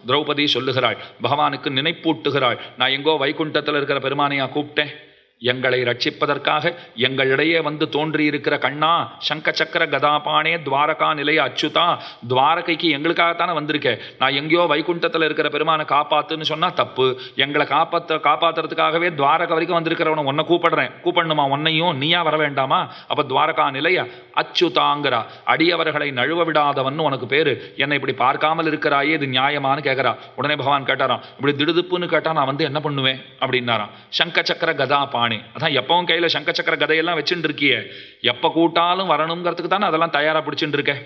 திரௌபதி சொல்லுகிறாள், பகவானுக்கு நினைப்பூட்டுகிறாள், நான் எங்கோ வைகுண்டத்தில் இருக்கிற பெருமானையா கூப்பிட்டேன், எங்களை ரட்சிப்பதற்காக எங்களிடையே வந்து தோன்றியிருக்கிற கண்ணா, சங்க சக்கர கதாபானே துவாரகா நிலைய அச்சுதா, துவாரகைக்கு எங்களுக்காகத்தானே வந்திருக்கேன், நான் எங்கேயோ வைகுண்டத்தில் இருக்கிற பெருமானை காப்பாத்துன்னு சொன்னா தப்பு, எங்களை காப்பாத்துறதுக்காகவே துவாரகா வரைக்கும் வந்திருக்கிறவனை உன்னை கூப்பிடணுமா, உன்னையும் நீயா வர வேண்டாமா? அப்ப துவாரகா நிலைய அச்சுதாங்கிறா, அடியவர்களை நழுவ விடாதவன் உனக்கு பேரு, என்னை இப்படி பார்க்காமல் இருக்கிறாயே, இது நியாயமானு கேட்கறா. உடனே பகவான் கேட்டாராம், இப்படி திடுதுப்புன்னு கேட்டா நான் வந்து என்ன பண்ணுவேன் அப்படின்னாராம். சங்க சக்கர கதாபானே, அதான் எப்பவும் கையில சங்க சக்கர கதையெல்லாம் வச்சுட்டு இருக்கியே, எப்ப கூட்டாலும் வரணுங்கிறதுக்கு தானே அதெல்லாம் தயாரா பிடிச்சுட்டு இருக்கேன்.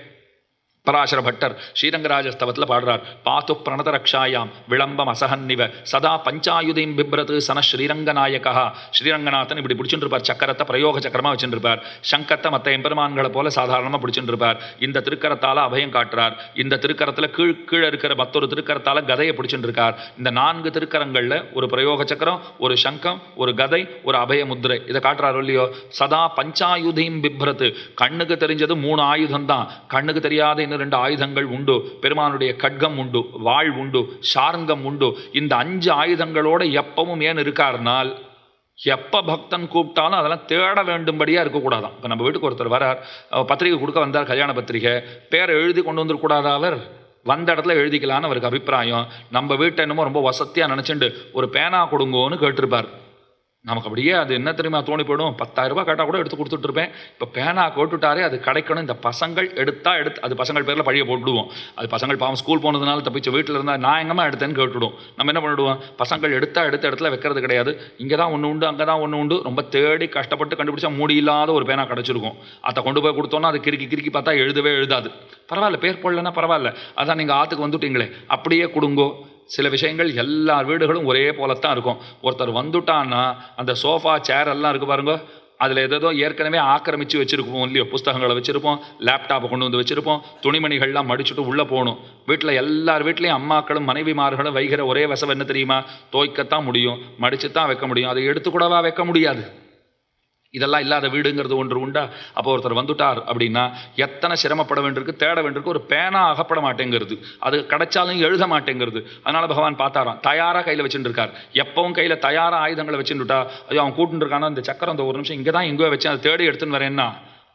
பராசர பட்டர் ஸ்ரீரங்கராஜஸ்தவத்தில் பாடுறார், பாத்து பிரணத ரக்ஷாயாம் விளம்பம் அசகன்னிவ சதா பஞ்சாயுதீம் பிப்ரது சன ஸ்ரீரங்கநாயகா. ஸ்ரீரங்கநாதன் இப்படி பிடிச்சுட்டு இருப்பார், சக்கரத்தை பிரயோக சக்கரமாக வச்சுட்டு இருப்பார், சங்கத்தை மற்ற எம்பெருமான்களை போல சாதாரணமாக பிடிச்சுட்டு இருப்பார். இந்த திருக்கரத்தால் அபயம் காட்டுறார், இந்த திருக்கரத்தில் கீழே இருக்கிற மற்றொரு திருக்கரத்தால் கதையை பிடிச்சுட்டு இருக்கார். இந்த 4 திருக்கரங்களில் ஒரு பிரயோக சக்கரம், ஒரு சங்கம், ஒரு கதை, ஒரு அபய முத்திரை, இதை காட்டுறாரு இல்லையோ. சதா பஞ்சாயுதீம் பிப்ரது, கண்ணுக்கு தெரிஞ்சது 3 ஆயுதம் தான், கண்ணுக்கு தெரியாத 2 ஆயுதங்கள் உண்டு. பெருமானுடைய கட்கம் உண்டு, வாழ் உண்டு, சார்ங்கம் உண்டு. இந்த 5 ஆயுதங்களோட எப்பவும் ஏன் இருக்காருனால், எப்ப பக்தன் கூப்பிட்டாலும் அதெல்லாம் தேட வேண்டும்படியா இருக்கக்கூடாதான். இப்போ நம்ம வீட்டுக்கு ஒருத்தர் வரார், பத்திரிகை கொடுக்க வந்தார், கல்யாண பத்திரிகை, பேரை எழுதி கொண்டு வந்துடக்கூடாதா? அவர் வந்த இடத்துல எழுதிக்கலான்னு அவருக்கு அபிப்பிராயம். நம்ம வீட்டை என்னமோ ரொம்ப வசதியாக நினச்சிண்டு ஒரு பேனா கொடுங்கோன்னு கேட்டிருப்பார். நமக்கு அப்படியே அது என்ன தெரியுமா தோணி போயிடும், 10,000 ரூபாய் கேட்டால் கூட எடுத்து கொடுத்துட்ருப்பேன். இப்போ பேனா போட்டுட்டாரே அது கிடைக்கணும், இந்த பசங்கள் எடுத்து அது பசங்கள் பேரில் பழிய போட்டுடுவோம். அது பசங்கள் பாவம் ஸ்கூல் போனதுனால தப்பிச்சு வீட்டில் இருந்தால் நான் எங்கம்மா எடுத்தேன்னு கேட்டுவிடும். நம்ம என்ன பண்ணிவிடுவோம், பசங்கள் எடுத்த இடத்துல வைக்கிறது கிடையாது, இங்கே தான் ஒன்று உண்டு, அங்கே தான் ஒன்று உண்டு, ரொம்ப தேடி கஷ்டப்பட்டு கண்டுபிடிச்சா மூடி இல்லாத ஒரு பேனா கிடச்சிருக்கும். அதை கொண்டு போய் கொடுத்தோன்னா அது கிறுக்கி பார்த்தா எழுதாது. பரவாயில்ல, பேர் போடலன்னா பரவாயில்ல, அதான் நீங்கள் ஆற்றுக்கு வந்துட்டீங்களே அப்படியே கொடுங்கோ. சில விஷயங்கள் எல்லா வீடுகளும் ஒரே போலத்தான் இருக்கும். ஒருத்தர் வந்துட்டான்னா அந்த சோஃபா சேர் எல்லாம் இருக்கு பாருங்க, அதில் ஏதோ ஏற்கனவே ஆக்கிரமித்து வச்சுருப்போம் இல்லையோ, புஸ்தகங்களை வச்சுருப்போம், லேப்டாப்பை கொண்டு வந்து வச்சுருப்போம், துணிமணிகள்லாம் மடிச்சுட்டு உள்ளே போகணும். வீட்டில் எல்லார் வீட்லேயும் அம்மாக்களும் மனைவிமார்களும் வைக்கிற ஒரே வசம் என்ன தெரியுமா, துவைக்கத்தான் முடியும், மடித்து தான் வைக்க முடியும், அதை எடுத்துக்கூடவா வைக்க முடியாது. இதெல்லாம் இல்லாத வீடுங்கிறது ஒன்று உண்டா? அப்போ ஒருத்தர் வந்துட்டார் அப்படின்னா எத்தனை சிரமப்பட வேண்டியிருக்கு, தேட வேண்டியிருக்கு. ஒரு பேனா அகப்பட மாட்டேங்கிறது, அது கிடைச்சாலும் எழுத மாட்டேங்கிறது. அதனால பகவான் பார்த்தாராம், தயாராக கையில் வச்சுட்டு இருக்கார். எப்பவும் கையில் தயாராக ஆயுதங்களை வச்சுட்டுட்டா, ஐயோ அவன் கூட்டுன்னு இருக்கானா, இந்த சக்கரம் அந்த ஒரு நிமிஷம் இங்கே தான் எங்கேயோ வச்சேன், அதை தேடி எடுத்துன்னு வரேன்னா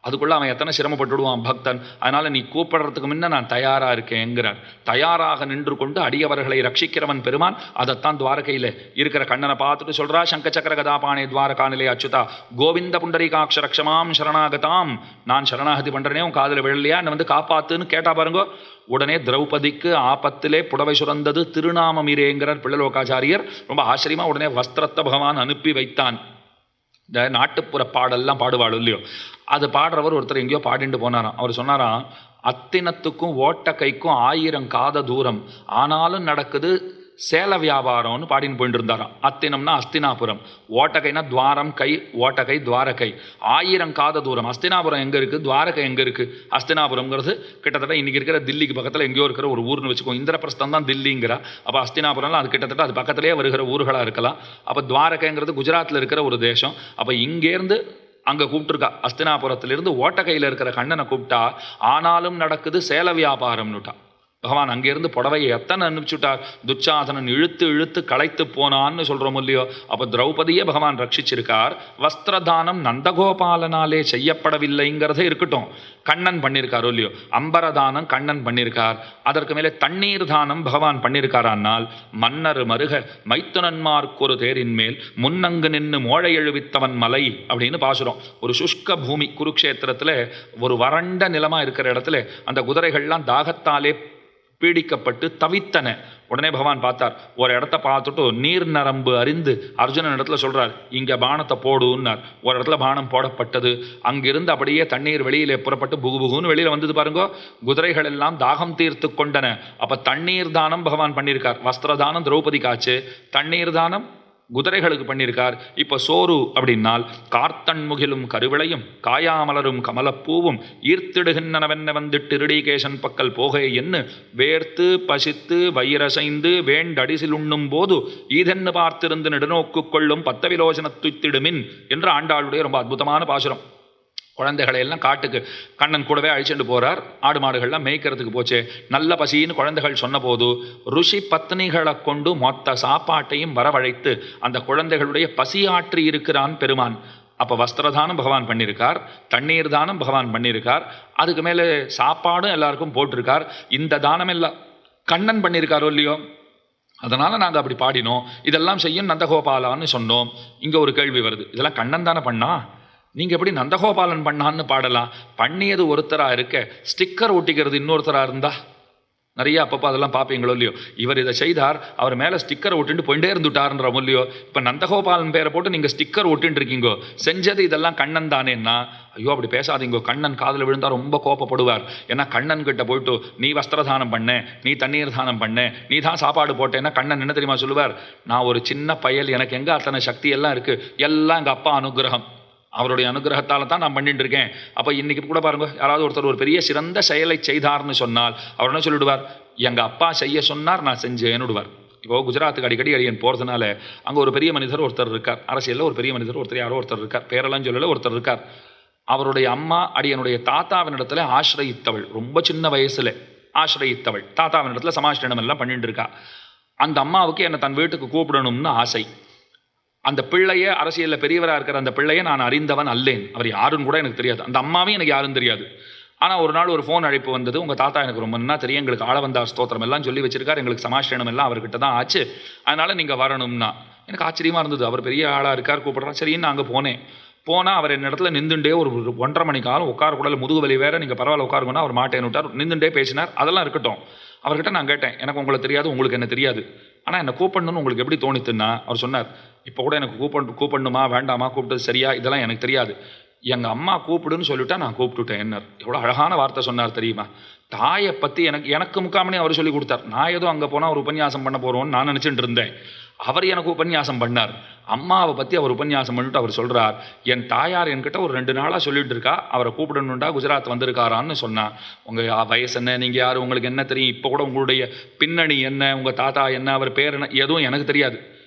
அதுக்குள்ளே அவன் எத்தனை சிரமப்பட்டுடுவான் பக்தன். அதனால் நீ கூப்பிடுறதுக்கு முன்ன நான் தயாராக இருக்கேங்கிறார். தயாராக நின்று கொண்டு அடியவர்களை ரட்சிக்கிறவன் பெருமான். அதைத்தான் துவாரகையில் இருக்கிற கண்ணனை பார்த்துட்டு சொல்கிறா, சங்க சக்கர கதாபானே துவாரகா நிலைய அச்சுதா கோவிந்த புண்டரீகாட்ச ரக்ஷமாம் சரணாகதாம். நான் சரணாகதி பண்ணுறனே, உன் காதில் விழலையா, என்னை வந்து காப்பாத்துன்னு கேட்டா பாருங்கோ. உடனே திரௌபதிக்கு ஆபத்திலே புடவை சுரந்தது திருநாமமிரேங்கிறார் பிள்ளலோகாச்சாரியர். ரொம்ப ஆச்சரியமாக உடனே வஸ்திரத்தை பகவான் அனுப்பி வைத்தான். இந்த நாட்டுப்புற பாடெல்லாம் பாடுவாள் இல்லையோ, அது பாடுறவர் ஒருத்தர் எங்கேயோ பாடிட்டு போனாராம். அவர் சொன்னாராம், அத்தினத்துக்கும் ஓட்ட கைக்கும் 1000 காத தூரம், ஆனாலும் நடக்குது சேல வியாபாரம்னு பாடின்னு போயிட்டு இருந்தாராம். அத்தினம்னா அஸ்தினாபுரம், ஓட்டகைனா துவாரம், கை ஓட்டகை துவாரகை, 1000 காத தூரம். அஸ்தினாபுரம் எங்கே இருக்குது, துவாரகை எங்கே இருக்குது? அஸ்தினாபுரம்ங்கிறது கிட்டத்தட்ட இன்றைக்கி இருக்கிற தில்லிக்கு பக்கத்தில் எங்கேயோ இருக்கிற ஒரு ஊர்னு வச்சுக்கோ. இந்திரபிரஸ்தம் தான் தில்லிங்கிறா. அப்போ அஸ்தினாபுரம்லாம் அது கிட்டத்தட்ட அது பக்கத்திலே வருகிற ஊர்களாக இருக்கலாம். அப்போ துவாரகைங்கிறது குஜராத்தில் இருக்கிற ஒரு தேசம். அப்போ இங்கேருந்து அங்கே கூப்பிட்டுருக்கா, அஸ்தினாபுரத்திலிருந்து ஓட்டகையில் இருக்கிற கண்ணனை கூப்பிட்டா, ஆனாலும் நடக்குது சேல வியாபாரம்னுட்டா. பகவான் அங்கேருந்து புடவையை எத்தனை அனுப்பிச்சுட்டார். துச்சாதனன் இழுத்து களைத்து போனான்னு சொல்கிறோம் இல்லையோ. அப்போ திரௌபதியே பகவான் ரட்சிச்சிருக்கார். வஸ்திரதானம் நந்தகோபாலனாலே செய்யப்படவில்லைங்கிறதே இருக்கட்டும், கண்ணன் பண்ணியிருக்காரோ இல்லையோ. அம்பரதானம் கண்ணன் பண்ணியிருக்கார். அதற்கு மேலே தண்ணீர் தானம் பகவான் பண்ணியிருக்காரானால், மன்னர் மருக மைத்துனன்மார்க்கொரு தேரின் மேல் முன்னங்கு நின்று மோழை எழுவித்தவன் மலை அப்படின்னு பாசுறோம். ஒரு சுஷ்க பூமி குருக்ஷேத்திரத்தில் ஒரு வறண்ட நிலமாக இருக்கிற இடத்துல அந்த குதிரைகள்லாம் தாகத்தாலே பீடிக்கப்பட்டு தவித்தன. உடனே பகவான் பார்த்தார், ஒரு இடத்த பார்த்துட்டு நீர் நரம்பு அறிந்து அர்ஜுனன் இடத்துல சொல்றார், இங்கே பானத்தை போடுன்னார். ஒரு இடத்துல பானம் போடப்பட்டது. அங்கிருந்து அப்படியே தண்ணீர் வெளியிலே புறப்பட்டு புகுன்னு வெளியில் வந்தது பாருங்கோ. குதிரைகள் எல்லாம் தாகம் தீர்த்து கொண்டன. அப்போ தண்ணீர் தானம் பகவான் பண்ணியிருக்கார். வஸ்திரதானம் திரௌபதி காச்சு, தண்ணீர் தானம் குதிரைகளுக்கு பண்ணியிருக்கார். இப்போ சோறு அப்படின்னால் கார்த்தன் முகிலும் கருவிளையும் காயாமலரும் கமலப்பூவும் ஈர்த்திடுகின்றனவென்ன வந்துட்டு ரிடிகேசன் பக்கல் போகை என்ன வேர்த்து பசித்து வயிறசைந்து வேண்டடிசில் உண்ணும் போது ஈதென்னு பார்த்திருந்து நெடுநோக்கு கொள்ளும் பத்தவிலோசன துய்த்திடுமின் என்று ஆண்டாளுடைய ரொம்ப அற்புதமான பாசுரம். குழந்தைகளை எல்லாம் காட்டுக்கு கண்ணன் கூடவே அழிச்சுட்டு போகிறார். ஆடு மாடுகள்லாம் மேய்க்கிறதுக்கு போச்சே, நல்ல பசின்னு குழந்தைகள் சொன்ன போது ருஷி பத்னிகளை கொண்டு மொத்த சாப்பாட்டையும் வரவழைத்து அந்த குழந்தைகளுடைய பசியாற்றி இருக்கிறான் பெருமான். அப்போ வஸ்திரதானம் பகவான் பண்ணியிருக்கார், தண்ணீர் தானம் பகவான் பண்ணியிருக்கார், அதுக்கு மேலே சாப்பாடும் எல்லாருக்கும் போட்டிருக்கார். இந்த தானம் எல்லாம் கண்ணன் பண்ணியிருக்காரோ இல்லையோ, அதனால் நாங்கள் அப்படி பாடினோம். இதெல்லாம் செய்யும் நந்தகோபாலான்னு சொன்னோம். இங்கே ஒரு கேள்வி வருது, இதெல்லாம் கண்ணன் தானே பண்ணா, நீங்கள் எப்படி நந்தகோபாலன் பண்ணான்னு பாடலாம்? பண்ணியது ஒருத்தராக இருக்க ஸ்டிக்கர் ஒட்டிக்கிறது இன்னொருத்தராக இருந்தா நிறைய அப்பப்போ அதெல்லாம் பார்ப்பீங்களோ இல்லையோ. இவர் இதை செய்தார், அவர் மேலே ஸ்டிக்கர் ஒட்டிட்டு போயிட்டே இருந்துட்டார்ன்ற இல்லையோ. இப்போ நந்தகோபாலன் பேரை போட்டு நீங்கள் ஸ்டிக்கர் ஒட்டின்னு இருக்கீங்கோ, செஞ்சது இதெல்லாம் கண்ணன் தானேன்னா, ஐயோ அப்படி பேசாதீங்கோ, கண்ணன் காதில் விழுந்தால் ரொம்ப கோபப்படுவார். ஏன்னா கண்ணன் கிட்ட போயிட்டு நீ வஸ்திரதானம் பண்ண, நீ தண்ணீர் தானம் பண்ண, நீ தான் சாப்பாடு போட்டேன்னா கண்ணன் என்ன தெரியுமா சொல்லுவார்? நான் ஒரு சின்ன பயல், எனக்கு எங்கே அத்தனை சக்தி எல்லாம் இருக்குது, எல்லாம் எங்கள் அப்பா அனுகிரகம், அவருடைய அனுகிரகத்தால் தான் நான் பண்ணிட்டு இருக்கேன். அப்போ இன்றைக்கி கூட பாருங்க, யாராவது ஒருத்தர் ஒரு பெரிய சிறந்த செயலை செய்தார்னு சொன்னால் அவர் என்ன சொல்லிவிடுவார்? எங்கள் அப்பா செய்ய சொன்னார், நான் செஞ்சேன்னு விடுவார். இப்போது குஜராத்துக்கு அடிக்கடி அடியன் போகிறதுனால அங்கே ஒரு பெரிய மனிதர் ஒருத்தர் இருக்கார், அரசியலில் ஒரு பெரிய மனிதர் ஒருத்தர், யாரோ ஒருத்தர் இருக்கார், பேரெல்லாம் சொல்லல, ஒருத்தர் இருக்கார். அவருடைய அம்மா அடியனுடைய தாத்தாவினிடத்தில் ஆசிரயித்தவள், ரொம்ப சின்ன வயசில் ஆசிரயித்தவள், தாத்தாவினிடத்தில் சமாஷ்டனம் எல்லாம் பண்ணிட்டு இருக்கா. அந்த அம்மாவுக்கு என்னை தன் வீட்டுக்கு கூப்பிடணும்னு ஆசை. அந்த பிள்ளையை, அரசியலில் பெரியவராக இருக்கிற அந்த பிள்ளையை நான் அறிந்தவன் அல்லேன், அவர் யாருன்னு கூட எனக்கு தெரியாது, அந்த அம்மாவையும் எனக்கு யாரும் தெரியாது. ஆனால் ஒரு நாள் ஒரு ஃபோன் அழைப்பு வந்தது, உங்கள் தாத்தா எனக்கு ரொம்ப நல்லா தெரியும், எங்களுக்கு ஆளவந்தார் ஸ்தோத்திரம் எல்லாம் சொல்லி வச்சிருக்கார், எங்களுக்கு சமாஷ்டனம் எல்லாம் அவர்கிட்ட தான் ஆச்சு, அதனால் நீங்கள் வரணும்னா. எனக்கு ஆச்சரியமாக இருந்தது, அவர் பெரிய ஆளாக இருக்கார், கூப்பிட்றான். சரின்னு நான் அங்கே போனால் அவர் என்ன இடத்துல நின்றுண்டே ஒரு 1.5 மணி காலம் உட்காரக்கூடாது, முதுகு வலி வேறு, நீங்கள் பரவாயில்ல உட்காருங்கன்னா அவர் மாட்டேன்னு விட்டார், நின்றுண்டே பேசினார். அதெல்லாம் இருக்கட்டும், அவர்கிட்ட நான் கேட்டேன், எனக்கு உங்களை தெரியாது, உங்களுக்கு என்ன தெரியாது, ஆனால் என்னை கூப்பிடணும்னு உங்களுக்கு எப்படி தோணித்துன்னா, அவர் சொன்னார், இப்போ கூட எனக்கு கூப்பிடணுமா வேண்டாமா, கூப்பிட்டது சரியா, இதெல்லாம் எனக்கு தெரியாது, எங்கள் அம்மா கூப்பிடுன்னு சொல்லிவிட்டா நான் கூப்பிட்டுட்டேன். என்ன எவ்வளோ அழகான வார்த்தை சொன்னார் தெரியுமா? தாயை பற்றி எனக்கு முக்காமனே அவர் சொல்லி கொடுத்தார். நான் ஏதோ அங்கே போனால் அவர் உபன்யாசம் பண்ண போகிறோன்னு நான் நினச்சிட்டு இருந்தேன். அவர் எனக்கு உபன்யாசம் பண்ணார். அம்மாவை பற்றி அவர் உபன்யாசம் பண்ணிட்டு அவர் சொல்கிறார், என் தாயார் என்கிட்ட ஒரு 2 நாளாக சொல்லிட்டு இருக்கா, அவரை கூப்பிடணுண்டா குஜராத் வந்திருக்காரான்னு சொன்னான். உங்கள் வயசு என்ன, நீங்கள் யார், உங்களுக்கு என்ன தெரியும், இப்போ கூட உங்களுடைய பின்னணி என்ன, உங்கள் தாத்தா என்ன, அவர் பேர் என்ன, எதுவும் எனக்கு தெரியாது.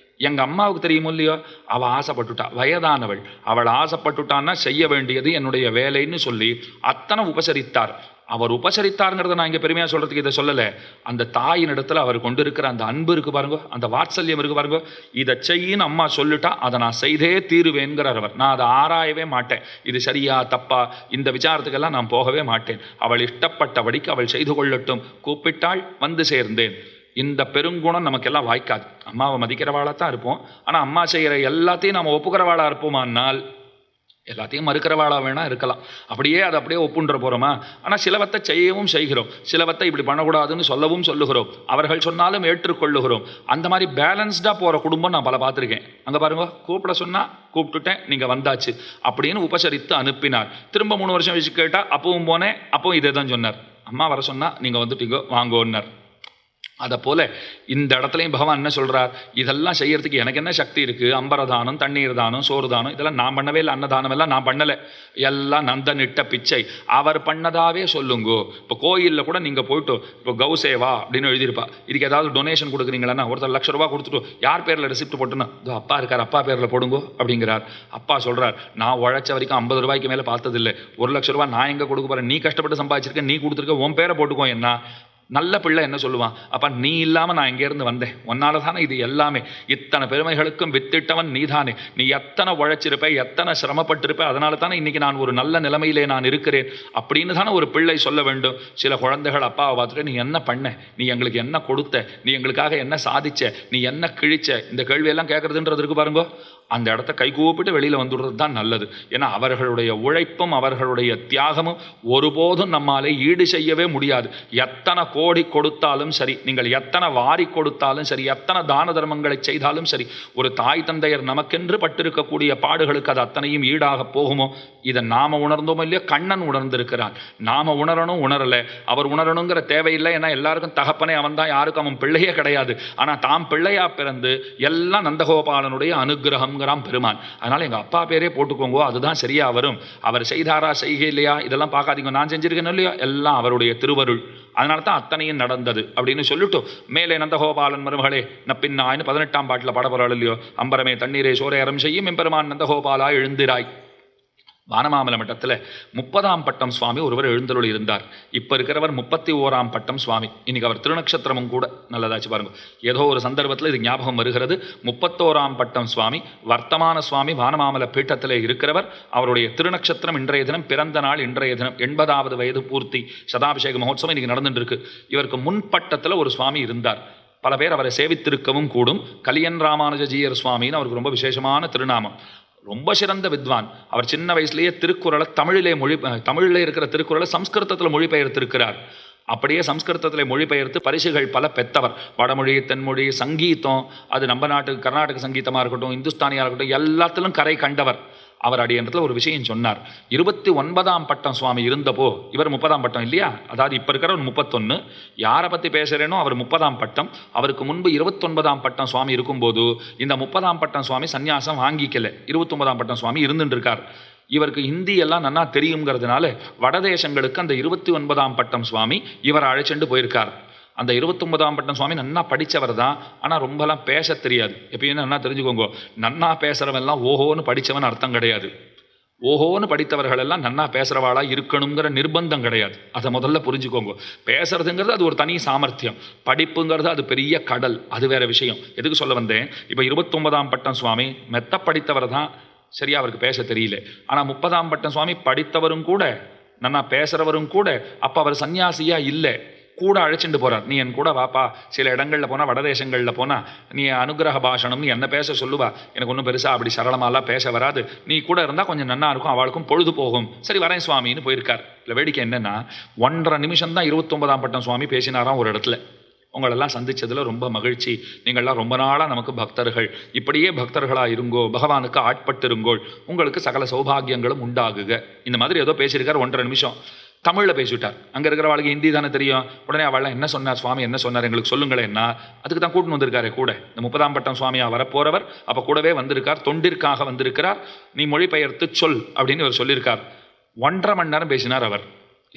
எங்கள் அம்மாவுக்கு தெரியுமோ இல்லையோ, அவள் ஆசைப்பட்டுட்டா, வயதானவள், அவள் ஆசைப்பட்டுட்டான்னா செய்ய வேண்டியது என்னுடைய வேலைன்னு சொல்லி அத்தனை உபசரித்தார். அவர் உபசரித்தாருங்கிறத நான் இங்கே பெருமையாக சொல்கிறதுக்கு இதை சொல்லலை. அந்த தாயின் இடத்துல அவர் கொண்டு இருக்கிற அந்த அன்பு இருக்குது பாருங்க, அந்த வாத்சல்யம் இருக்குது பாருங்க. இதை செய்யின்னு அம்மா சொல்லிட்டா அதை நான் செய்தே தீருவேங்கிறார் அவர். நான் அதை ஆராயவே மாட்டேன், இது சரியா தப்பா, இந்த விசாரத்துக்கெல்லாம் நான் போகவே மாட்டேன். அவள் இஷ்டப்பட்டபடிக்கு அவள் செய்து கொள்ளட்டும், கூப்பிட்டாள், வந்து சேர்ந்தேன். இந்த பெருங்குணம் நமக்கெல்லாம் வாய்க்காது. அம்மாவை மதிக்கிறவாளாக தான் இருப்போம், ஆனால் அம்மா செய்கிற எல்லாத்தையும் நம்ம ஒப்புக்கிறவாளாக இருப்போமானால் எல்லாத்தையும் மறுக்கிறவாளாக வேணால் இருக்கலாம். அது அப்படியே ஒப்புன்ற போகிறோமா? ஆனால் சிலவத்தை செய்யவும் செய்கிறோம், சிலவத்தை இப்படி பண்ணக்கூடாதுன்னு சொல்லவும் சொல்லுகிறோம், அவர்கள் சொன்னாலும் ஏற்றுக்கொள்ளுகிறோம். அந்த மாதிரி பேலன்ஸ்டாக போகிற குடும்பம் நான் பல பார்த்துருக்கேன். அங்கே பாருங்க, கூப்பிட சொன்னால் கூப்பிட்டுட்டேன், நீங்கள் வந்தாச்சு அப்படின்னு உபசரித்து அனுப்பினார். திரும்ப 3 வருஷம் வச்சு கேட்டால் அப்பவும் போனேன், அப்பவும் இதே தான் சொன்னார். அம்மா வர சொன்னால் நீங்கள் வந்துட்டீங்கோ வாங்கோன்னார். அதை போல் இந்த இடத்துலையும் பகவான் என்ன சொல்கிறார், இதெல்லாம் செய்யறதுக்கு எனக்கு என்ன சக்தி இருக்குது? அம்பரதானம், தண்ணீர் தானம், சோறு தானம் இதெல்லாம் நான் பண்ணவே இல்லை, அன்னதானம் எல்லாம் நான் பண்ணலை, எல்லாம் நந்தனிட்ட பிச்சை. அவர் பண்ணதாவே சொல்லுங்கோ. இப்போ கோயிலில் கூட நீங்கள் போய்ட்டு இப்போ கௌசேவா அப்படின்னு எழுதியிருப்பா, இதுக்கு ஏதாவது டொனேஷன் கொடுக்குறீங்களா, ஒருத்தர் ₹1,00,000 கொடுத்துட்டு யார் பேரில் ரெசிப்ட் போட்டுன்னா, இதோ அப்பா இருக்கார், அப்பா பேரில் போடுங்கோ அப்படிங்கிறார். அப்பா சொல்கிறார், நான் உழைச்ச வரைக்கும் ₹50 மேலே பார்த்ததில்லை, ₹1,00,000 நான் எங்கே கொடுக்க போகிறேன், நீ கஷ்டப்பட்டு சம்பாதிச்சிருக்க, நீ கொடுத்துருக்க, உன் பேரை போட்டுக்கோ. என்ன நல்ல பிள்ளை என்ன சொல்லுவான், அப்பா நீ இல்லாமல் நான் எங்கேருந்து வந்தேன், உன்னால தானே இது எல்லாமே, இத்தனை பெருமைகளுக்கும் வித்திட்டவன் நீதானே, நீ எத்தனை உழைச்சிருப்ப, எத்தனை சிரமப்பட்டிருப்ப, அதனால தானே இன்றைக்கி நான் ஒரு நல்ல நிலைமையிலே நான் இருக்கிறேன் அப்படின்னு தானே ஒரு பிள்ளை சொல்ல வேண்டும். சில குழந்தைகள் அப்பாவை பார்த்துட்டு, நீ என்ன பண்ண, நீ எங்களுக்கு என்ன கொடுத்த, நீ எங்களுக்காக என்ன சாதிச்ச, நீ என்ன கிழிச்ச, இந்த கேள்வியெல்லாம் கேட்குறதுன்றது இருக்கு பாருங்கோ. அந்த இடத்த கைகூப்பிட்டு வெளியில் வந்துடுறது தான் நல்லது. ஏன்னா அவர்களுடைய உழைப்பும் அவர்களுடைய தியாகமும் ஒருபோதும் நம்மாலே ஈடு செய்யவே முடியாது. எத்தனை கோடி கொடுத்தாலும் சரி, நீங்கள் எத்தனை வாரி கொடுத்தாலும் சரி, எத்தனை தான தர்மங்களை செய்தாலும் சரி, ஒரு தாய் தந்தையர் நமக்கென்று பட்டிருக்கக்கூடிய பாடுகளுக்கு அது அத்தனையும் ஈடாக போகுமோ? இதை நாம் உணர்ந்தோமோ இல்லையோ, கண்ணன் உணர்ந்திருக்கிறான். நாம் உணரணும், உணரலை, அவர் உணரணுங்கிற தேவையில்லை. ஏன்னா எல்லாருக்கும் தகப்பனே அவன் தான், யாருக்கும் அவன் பிள்ளையே கிடையாது. ஆனால் தாம் பிள்ளையா பிறந்து எல்லாம் நந்தகோபாலனுடைய அனுகிரகம் பெருமான். அதனால எங்க அப்பா பேரே போட்டுக்கோங்க, அதுதான் சரியா வரும். அவர் செய்தாரா செய்கை இல்லையா இதெல்லாம் பார்க்காதீங்க, நான் செஞ்சிருக்கேன் இல்லையா, எல்லாம் அவருடைய திருவருள். அதனால தான் அத்தனையும் நடந்தது அப்படின்னு சொல்லிட்டு மேலே நந்தகோபாலன் மருமகளே நப்பின்னாயின்னு 18ஆம் பாட்டில் பாடப்போறாள் இல்லையோ, அம்பரமே தண்ணீரே சோரையரம் செய்யும் எம்பெருமான் நந்தகோபாலா எழுந்திராய். வானமாமலை மட்டத்தில் 30ஆம் பட்டம் சுவாமி ஒருவர் எழுந்தருள் இருந்தார். இப்போ இருக்கிறவர் 31ஆம் பட்டம் சுவாமி. இன்னைக்கு அவர் திருநக்ஷத்திரமும் கூட. நல்லதாச்சு பாருங்க. ஏதோ ஒரு சந்தர்ப்பத்தில் இது ஞாபகம் வருகிறது. 31ஆம் பட்டம் சுவாமி வர்த்தமான சுவாமி வானமாமலை பீட்டத்தில் இருக்கிறவர். அவருடைய திருநக்ஷத்திரம் இன்றைய தினம், பிறந்த நாள் இன்றைய தினம். 80வது வயது பூர்த்தி. சதாபிஷேக மகோத்சவம் இன்னைக்கு நடந்துட்டு இருக்கு. இவருக்கு முன்பட்டத்தில் ஒரு சுவாமி இருந்தார். பல பேர் அவரை சேவித்திருக்கவும் கூடும். கலியன் ராமானுஜீயர் சுவாமின்னு அவருக்கு ரொம்ப விசேஷமான திருநாமம். ரொம்ப சிறந்த வித்வான். அவர் சின்ன வயசுலேயே திருக்குறளை தமிழிலே இருக்கிற திருக்குறளை சம்ஸ்கிருதத்தில் மொழிபெயர்த்திருக்கிறார். அப்படியே சம்ஸ்கிருதத்தில் மொழிபெயர்த்து பரிசுகள் பல பெற்றவர். வடமொழி, தென்மொழி, சங்கீதம், அது நம்ம நாட்டுக்கு கர்நாடக சங்கீதமாக இருக்கட்டும், இந்துஸ்தானியாக இருக்கட்டும், எல்லாத்திலும் கரை கண்டவர். அவர் அடியன்றத்தில் ஒரு விஷயம் சொன்னார். 29ஆம் பட்டம் சுவாமி இருந்தப்போ, இவர் 30ஆம் பட்டம் இல்லையா, அதாவது இப்போ இருக்கிறவர் 31. யாரை பற்றி பேசுகிறேனோ அவர் 30ஆம் பட்டம். அவருக்கு முன்பு 29ஆம் பட்டம் சுவாமி இருக்கும்போது இந்த 30ஆம் பட்டம் சுவாமி சன்னியாசம் வாங்கிக்கல. 29ஆம் பட்டம் சுவாமி இருந்துட்டு இருக்கார். இவருக்கு ஹிந்தி எல்லாம் நன்னா தெரியுங்கிறதுனால வடதேசங்களுக்கு அந்த 29ஆம் பட்டம் சுவாமி இவரை அழைச்சிட்டு போயிருக்கார். அந்த 29ஆம் பட்டம் சுவாமி நன்னா படித்தவர் தான். ஆனால் ரொம்பலாம் பேச தெரியாது. எப்பயுமே நன்னா தெரிஞ்சுக்கோங்க, நன்னா பேசுகிறவெல்லாம் ஓஹோன்னு படித்தவன் அர்த்தம் கிடையாது. ஓஹோன்னு படித்தவர்கள் எல்லாம் நன்னா பேசுகிறவாளா இருக்கணுங்கிற நிர்பந்தம் கிடையாது. அதை முதல்ல புரிஞ்சுக்கோங்க. பேசுறதுங்கிறது அது ஒரு தனி சாமர்த்தியம். படிப்புங்கிறது அது பெரிய கடல், அது வேற விஷயம். எதுக்கு சொல்ல வந்தேன், இப்போ 29ஆம் பட்டம் சுவாமி மெத்த படித்தவர் தான், சரியா அவருக்கு பேச தெரியல. ஆனால் 30ஆம் பட்டம் சுவாமி படித்தவரும் கூட, நன்னா பேசுகிறவரும் கூட. அப்போ அவர் சன்னியாசியா இல்லை, கூட அழைச்சிட்டு போகிறார். நீ என் கூட வாப்பா, சில இடங்களில் போனால், வடதேசங்களில் போனால் நீ அனுகிரக பாஷணம் நீ என்ன பேச சொல்லுவா, எனக்கு ஒன்றும் பெருசாக அப்படி சரளமாலாம் பேச வராது, நீ கூட இருந்தால் கொஞ்சம் நன்னா இருக்கும், அவளுக்கும் பொழுது போகும். சரி வரேன் சுவாமின்னு போயிருக்கார். இல்லை வேடிக்கை என்னென்னா, 1.5 நிமிஷம் தான் 29ஆம் பட்டம் சுவாமி பேசினாராம் ஒரு இடத்துல. உங்களெல்லாம் சந்தித்ததில் ரொம்ப மகிழ்ச்சி. நீங்கள்லாம் ரொம்ப நாளாக நமக்கு பக்தர்கள். இப்படியே பக்தர்களாக இருங்கோ, பகவானுக்கு ஆட்பட்டிருங்கோள், உங்களுக்கு சகல சௌபாகியங்களும் உண்டாகுக. இந்த மாதிரி ஏதோ பேசியிருக்கார். 1.5 நிமிஷம் தமிழில் பேசிவிட்டார். அங்கே இருக்கிறவளுக்கு ஹிந்தி தானே தெரியும். உடனே அவள்லாம் என்ன சொன்னார், சுவாமி என்ன சொன்னார் எங்களுக்கு சொல்லுங்களேன். என்ன அதுக்கு தான் கூட்டின்னு வந்திருக்காரு கூட. இந்த 30ஆம் பட்டம் சுவாமியாக வரப்போறவர் அப்போ கூடவே வந்திருக்கார். தொண்டிற்காக வந்திருக்கிறார். நீ மொழிபெயர்த்து சொல் அப்படின்னு இவர் சொல்லியிருக்கார். 1.5 மணி நேரம் பேசினார் அவர்.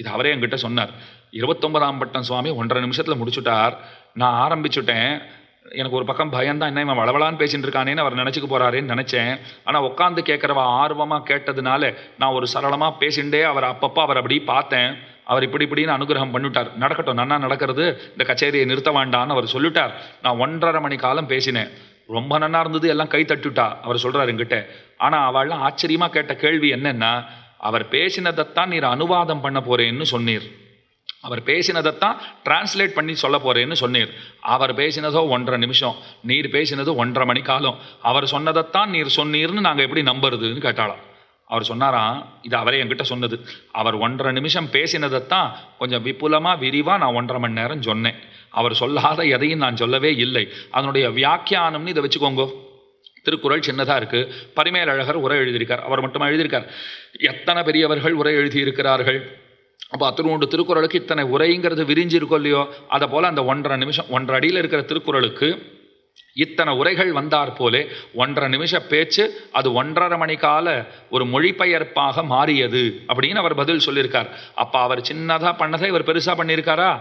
இது அவரே என்கிட்ட சொன்னார். 29ஆம் பட்டம் சுவாமி 1.5 நிமிஷத்தில் முடிச்சுட்டார். நான் ஆரம்பிச்சுட்டேன். எனக்கு ஒரு பக்கம் பயம்தான், என்ன இவன் வளவலான்னு பேசிட்டு இருக்கானேன்னு அவர் நினச்சிக்க போகிறாரேன்னு நினச்சேன். ஆனால் உட்காந்து கேட்குறவ ஆர்வமாக கேட்டதுனால நான் ஒரு சரளமாக பேசிண்டே அவர் அப்பப்போ அவர் அப்படி பார்த்தேன். அவர் இப்படின்னு அனுகிரகம் பண்ணிவிட்டார். நடக்கட்டும், நன்னா நடக்கிறது, இந்த கச்சேரியை நிறுத்த வேண்டான்னு அவர் சொல்லிட்டார். நான் 1.5 மணி காலம் பேசினேன். ரொம்ப நன்னா இருந்தது, எல்லாம் கை தட்டுட்டா அவர் சொல்கிறார் என்கிட்ட. ஆனால் அவள்லாம் ஆச்சரியமாக கேட்ட கேள்வி என்னென்னா, அவர் பேசினதைத்தான் நீர் அனுவாதம் பண்ண போகிறேன்னு சொன்னீர், அவர் பேசினதைத்தான் டிரான்ஸ்லேட் பண்ணி சொல்ல போகிறேன்னு சொன்னீர். அவர் பேசினதோ 1.5 நிமிஷம், நீர் பேசினது 1.5 மணி காலம். அவர் சொன்னதைத்தான் நீர் சொன்னீர்னு நாங்கள் எப்படி நம்புறதுன்னு கேட்டாலாம். அவர் சொன்னாராம், இது அவரே என்கிட்ட சொன்னது. அவர் 1.5 நிமிஷம் பேசினதைத்தான் கொஞ்சம் விபுலமாக விரிவாக நான் 1.5 மணி நேரம் சொன்னேன். அவர் சொல்லாத எதையும் நான் சொல்லவே இல்லை. அதனுடைய வியாக்கியானம்னு இதை வச்சுக்கோங்க. திருக்குறள் சின்னதாக இருக்குது. பரிமேலழகர் உரை எழுதியிருக்கார். அவர் மட்டுமா எழுதியிருக்கார்? எத்தனை பெரியவர்கள் உரை எழுதியிருக்கிறார்கள். அப்போ அத்தனோண்டு திருக்குறளுக்கு இத்தனை உரைங்கிறது விரிஞ்சிருக்கோ இல்லையோ, அதை போல் அந்த 1.5 நிமிஷம் 1.5 அடியில் இருக்கிற திருக்குறளுக்கு இத்தனை உரைகள் வந்தார் போலே 1.5 நிமிஷம் பேச்சு அது 1.5 மணி கால ஒரு மொழிபெயர்ப்பாக மாறியது அப்படின்னு அவர் பதில் சொல்லியிருக்கார். அப்போ அவர் சின்னதாக பண்ணதை இவர் பெருசாக பண்ணியிருக்காரா?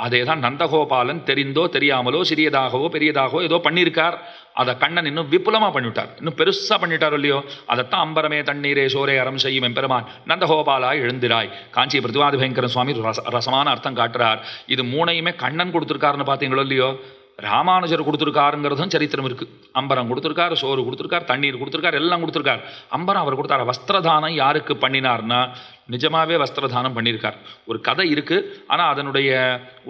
அதே தான் நந்தகோபாலன் தெரிந்தோ தெரியாமலோ சிறியதாகவோ பெரியதாகவோ ஏதோ பண்ணியிருக்கார். அதை கண்ணன் இன்னும் விபுலமாக பண்ணிவிட்டார், இன்னும் பெருசாக பண்ணிட்டார் இல்லையோ. அதைத்தான் அம்பரமே தண்ணீரே சோரே அறம் செய்யும் எம்பெருமான் நந்தகோபாலா எழுந்திராய் காஞ்சி பிரதிவாதி பயங்கரன் சுவாமி ரசமான அர்த்தம் காட்டுறார். இது மூணையுமே கண்ணன் கொடுத்துருக்காருன்னு பார்த்தீங்களோ இல்லையோ. ராமானுஜர் கொடுத்துருக்காருங்கிறதும் சரித்திரம் இருக்குது. அம்பரம் கொடுத்துருக்காரு, சோறு கொடுத்துருக்கார், தண்ணீர் கொடுத்துருக்கார், எல்லாம் கொடுத்துருக்கார். அம்பரம் அவர் கொடுத்தார். வஸ்திரதானம் யாருக்கு பண்ணினார்னா நிஜமாகவே வஸ்திரதானம் பண்ணியிருக்கார். ஒரு கதை இருக்குது, ஆனால் அதனுடைய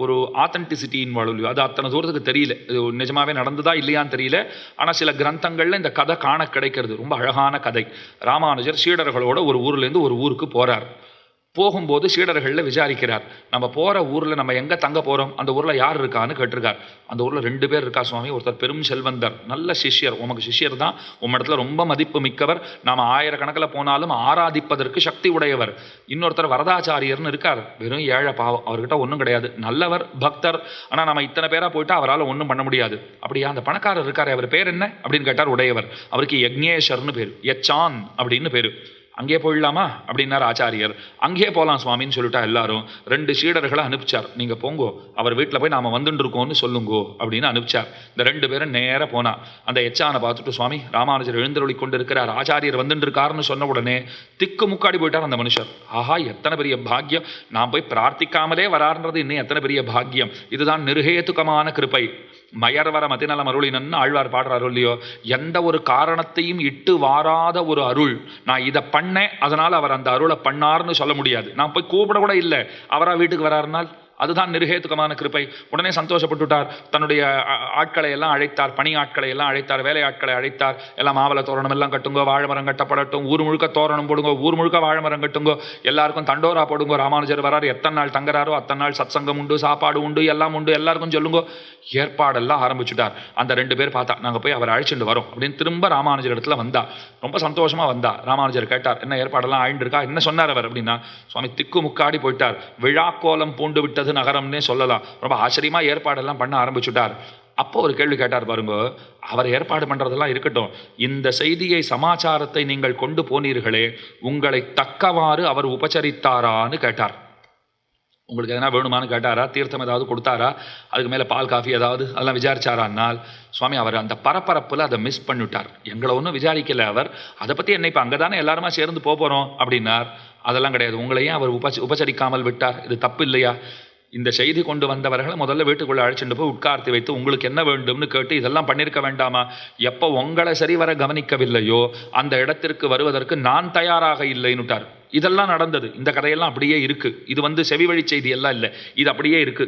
ஒரு ஆத்தென்டிசிட்டின்னு வாழலையோ அது அத்தனை தூரத்துக்கு தெரியல. இது நிஜமாகவே நடந்ததா இல்லையான்னு தெரியல. ஆனால் சில கிரந்தங்களில் இந்த கதை காண கிடைக்கிறது. ரொம்ப அழகான கதை. ராமானுஜர் சீடர்களோட ஒரு ஊர்லேருந்து ஒரு ஊருக்கு போகிறார். போகும்போது சீடர்களில் விசாரிக்கிறார், நம்ம போகிற ஊரில் நம்ம எங்கே தங்க போகிறோம், அந்த ஊரில் யார் இருக்கான்னு கேட்டிருக்கார். அந்த ஊரில் 2 பேர் இருக்கா சுவாமி. ஒருத்தர் பெரும் செல்வந்தர், நல்ல சிஷ்யர், உமக்கு சிஷ்யர் தான், உம்ம இடத்துல ரொம்ப மதிப்பு மிக்கவர், நாம் 1000 கணக்கில் போனாலும் ஆராதிப்பதற்கு சக்தி உடையவர். இன்னொருத்தர் வரதாச்சாரியர்னு இருக்கார், வெறும் ஏழை பாவம், அவர்கிட்ட ஒன்றும் கிடையாது, நல்லவர் பக்தர், ஆனால் நம்ம இத்தனை பேராக போயிட்டு அவரால் ஒன்றும் பண்ண முடியாது. அப்படியா? அந்த பணக்காரர் இருக்கார், அவர் பேர் என்ன அப்படின்னு கேட்டார் உடையவர். அவருக்கு யக்ஞேஸ்வர்னு பேர், யச்சான் அப்படின்னு பேர். அங்கேயே போயிடலாமா அப்படின்னார் ஆச்சாரியர். அங்கேயே போகலாம் சுவாமின்னு சொல்லிட்டா எல்லாரும் 2 சீடர்களை அனுப்பிச்சார். நீங்கள் போங்கோ, அவர் வீட்டில் போய் நாம் வந்துட்டு இருக்கோம்னு சொல்லுங்கோ அப்படின்னு அனுப்பிச்சார். இந்த 2 பேரும் நேராக போனா. அந்த எச்சானை பார்த்துட்டு, சுவாமி ராமானுஜர் எழுந்தருளி கொண்டு இருக்கிறார், ஆச்சாரியர் வந்துட்டு இருக்காருன்னு சொன்ன உடனே திக்கு முக்காடி போயிட்டார் அந்த மனுஷர். ஆஹா, எத்தனை பெரிய பாக்கியம், நான் போய் பிரார்த்திக்காமலே வராருன்றது இன்னும் எத்தனை பெரிய பாக்கியம், இதுதான் நிர்ஹேதுகமான கிருபை. மயர்வர மதிநலம் அருளினன்னு ஆழ்வார் பாடுறாரு இல்லையோ, எந்த ஒரு காரணத்தையும் இட்டு வாராத ஒரு அருள். நான் இதை பண்ணேன் அதனால அவர் அந்த அருளை பண்ணார்னு சொல்ல முடியாது. நான் போய் கூப்பிட கூட இல்லை, அவரா வீட்டுக்கு வராருனால் அதுதான் நிர்ஹேதுகமான கிருபை. உடனே சந்தோஷப்பட்டுட்டார். தன்னுடைய ஆட்களை எல்லாம் அழைத்தார், பணி ஆட்களை எல்லாம் அழைத்தார், வேலை ஆட்களை அழைத்தார். எல்லாம் மாவள தோரணம் எல்லாம் கட்டுங்கோ, வாழைமரம் கட்டப்படட்டும், ஊர் முழுக்க தோரணம் போடுங்கோ, ஊர் முழுக்க வாழைமரம் கட்டுங்கோ, எல்லாருக்கும் தண்டோரா போடுங்கோ, ராமானுஜர் வராரு, எத்தனை நாள் தங்குறாரோ அத்தனை நாள் சத்சங்கம் உண்டு, சாப்பாடு உண்டு, எல்லாம் உண்டு, எல்லாருக்கும் சொல்லுங்கோ. ஏற்பாடெல்லாம் ஆரம்பிச்சுட்டார். அந்த 2 பேர் பார்த்தா, நாங்கள் போய் அவர் அழைச்சிட்டு வரோம் அப்படின்னு திரும்ப ராமானுஜர் இடத்துல வந்தா. ரொம்ப சந்தோஷமா வந்தா. ராமானுஜர் கேட்டார், என்ன ஏற்பாடெல்லாம் ஆயிண்டிருக்கா, என்ன சொன்னார் அவர் அப்படின்னா, சுவாமி திக்கு முக்காடி போயிட்டார், விழாக்கோலம் பூண்டு விட்டது நகரம்னே சொல்லலாம். ரொம்ப ஆச்சரியமா ஏற்பாடெல்லாம் பண்ண ஆரம்பிச்சுட்டார். அப்போ ஒரு கேள்வி கேட்டார் பாருங்க. அவர் ஏற்பாடு பண்றதெல்லாம் இருக்கட்டும், இந்த செய்தியை சமாச்சாரத்தை நீங்கள் கொண்டு போனீர்களே, உங்களை தக்கவாறு அவர் உபசரித்தாரான்னு கேட்டார். உங்களுக்கு எதனா வேணுமான்னு கேட்டாரா, தீர்த்தம் ஏதாவது கொடுத்தாரா, அதுக்கு மேலே பால் காஃபி ஏதாவது அதெல்லாம் விசாரிச்சாரான்னால், சுவாமி அவர் அந்த பரபரப்பில் அதை மிஸ் பண்ணிவிட்டார். எங்களை ஒன்றும் விசாரிக்கலை அவர், அதை பற்றி என்ன இப்போ அங்கே தானே எல்லாருமா சேர்ந்து போகிறோம் அப்படின்னார். அதெல்லாம் கிடையாது, உங்களையும் அவர் உபசரிக்காமல் விட்டார், இது தப்பு இல்லையா? இந்த செய்தி கொண்டு வந்தவர்களை முதல்ல வீட்டுக்குள்ளே அழைச்சிட்டு போய் உட்கார்த்தி வைத்து உங்களுக்கு என்ன வேண்டும்னு கேட்டு இதெல்லாம் பண்ணியிருக்க வேண்டாமா? எப்போ உங்களை சரிவர கவனிக்கவில்லையோ அந்த இடத்திற்கு வருவதற்கு நான் தயாராக இல்லைன்னுட்டார். இதெல்லாம் நடந்தது, இந்த கதையெல்லாம் அப்படியே இருக்கு. இது செவி வழி செய்தி எல்லாம் இல்லை, இது அப்படியே இருக்கு.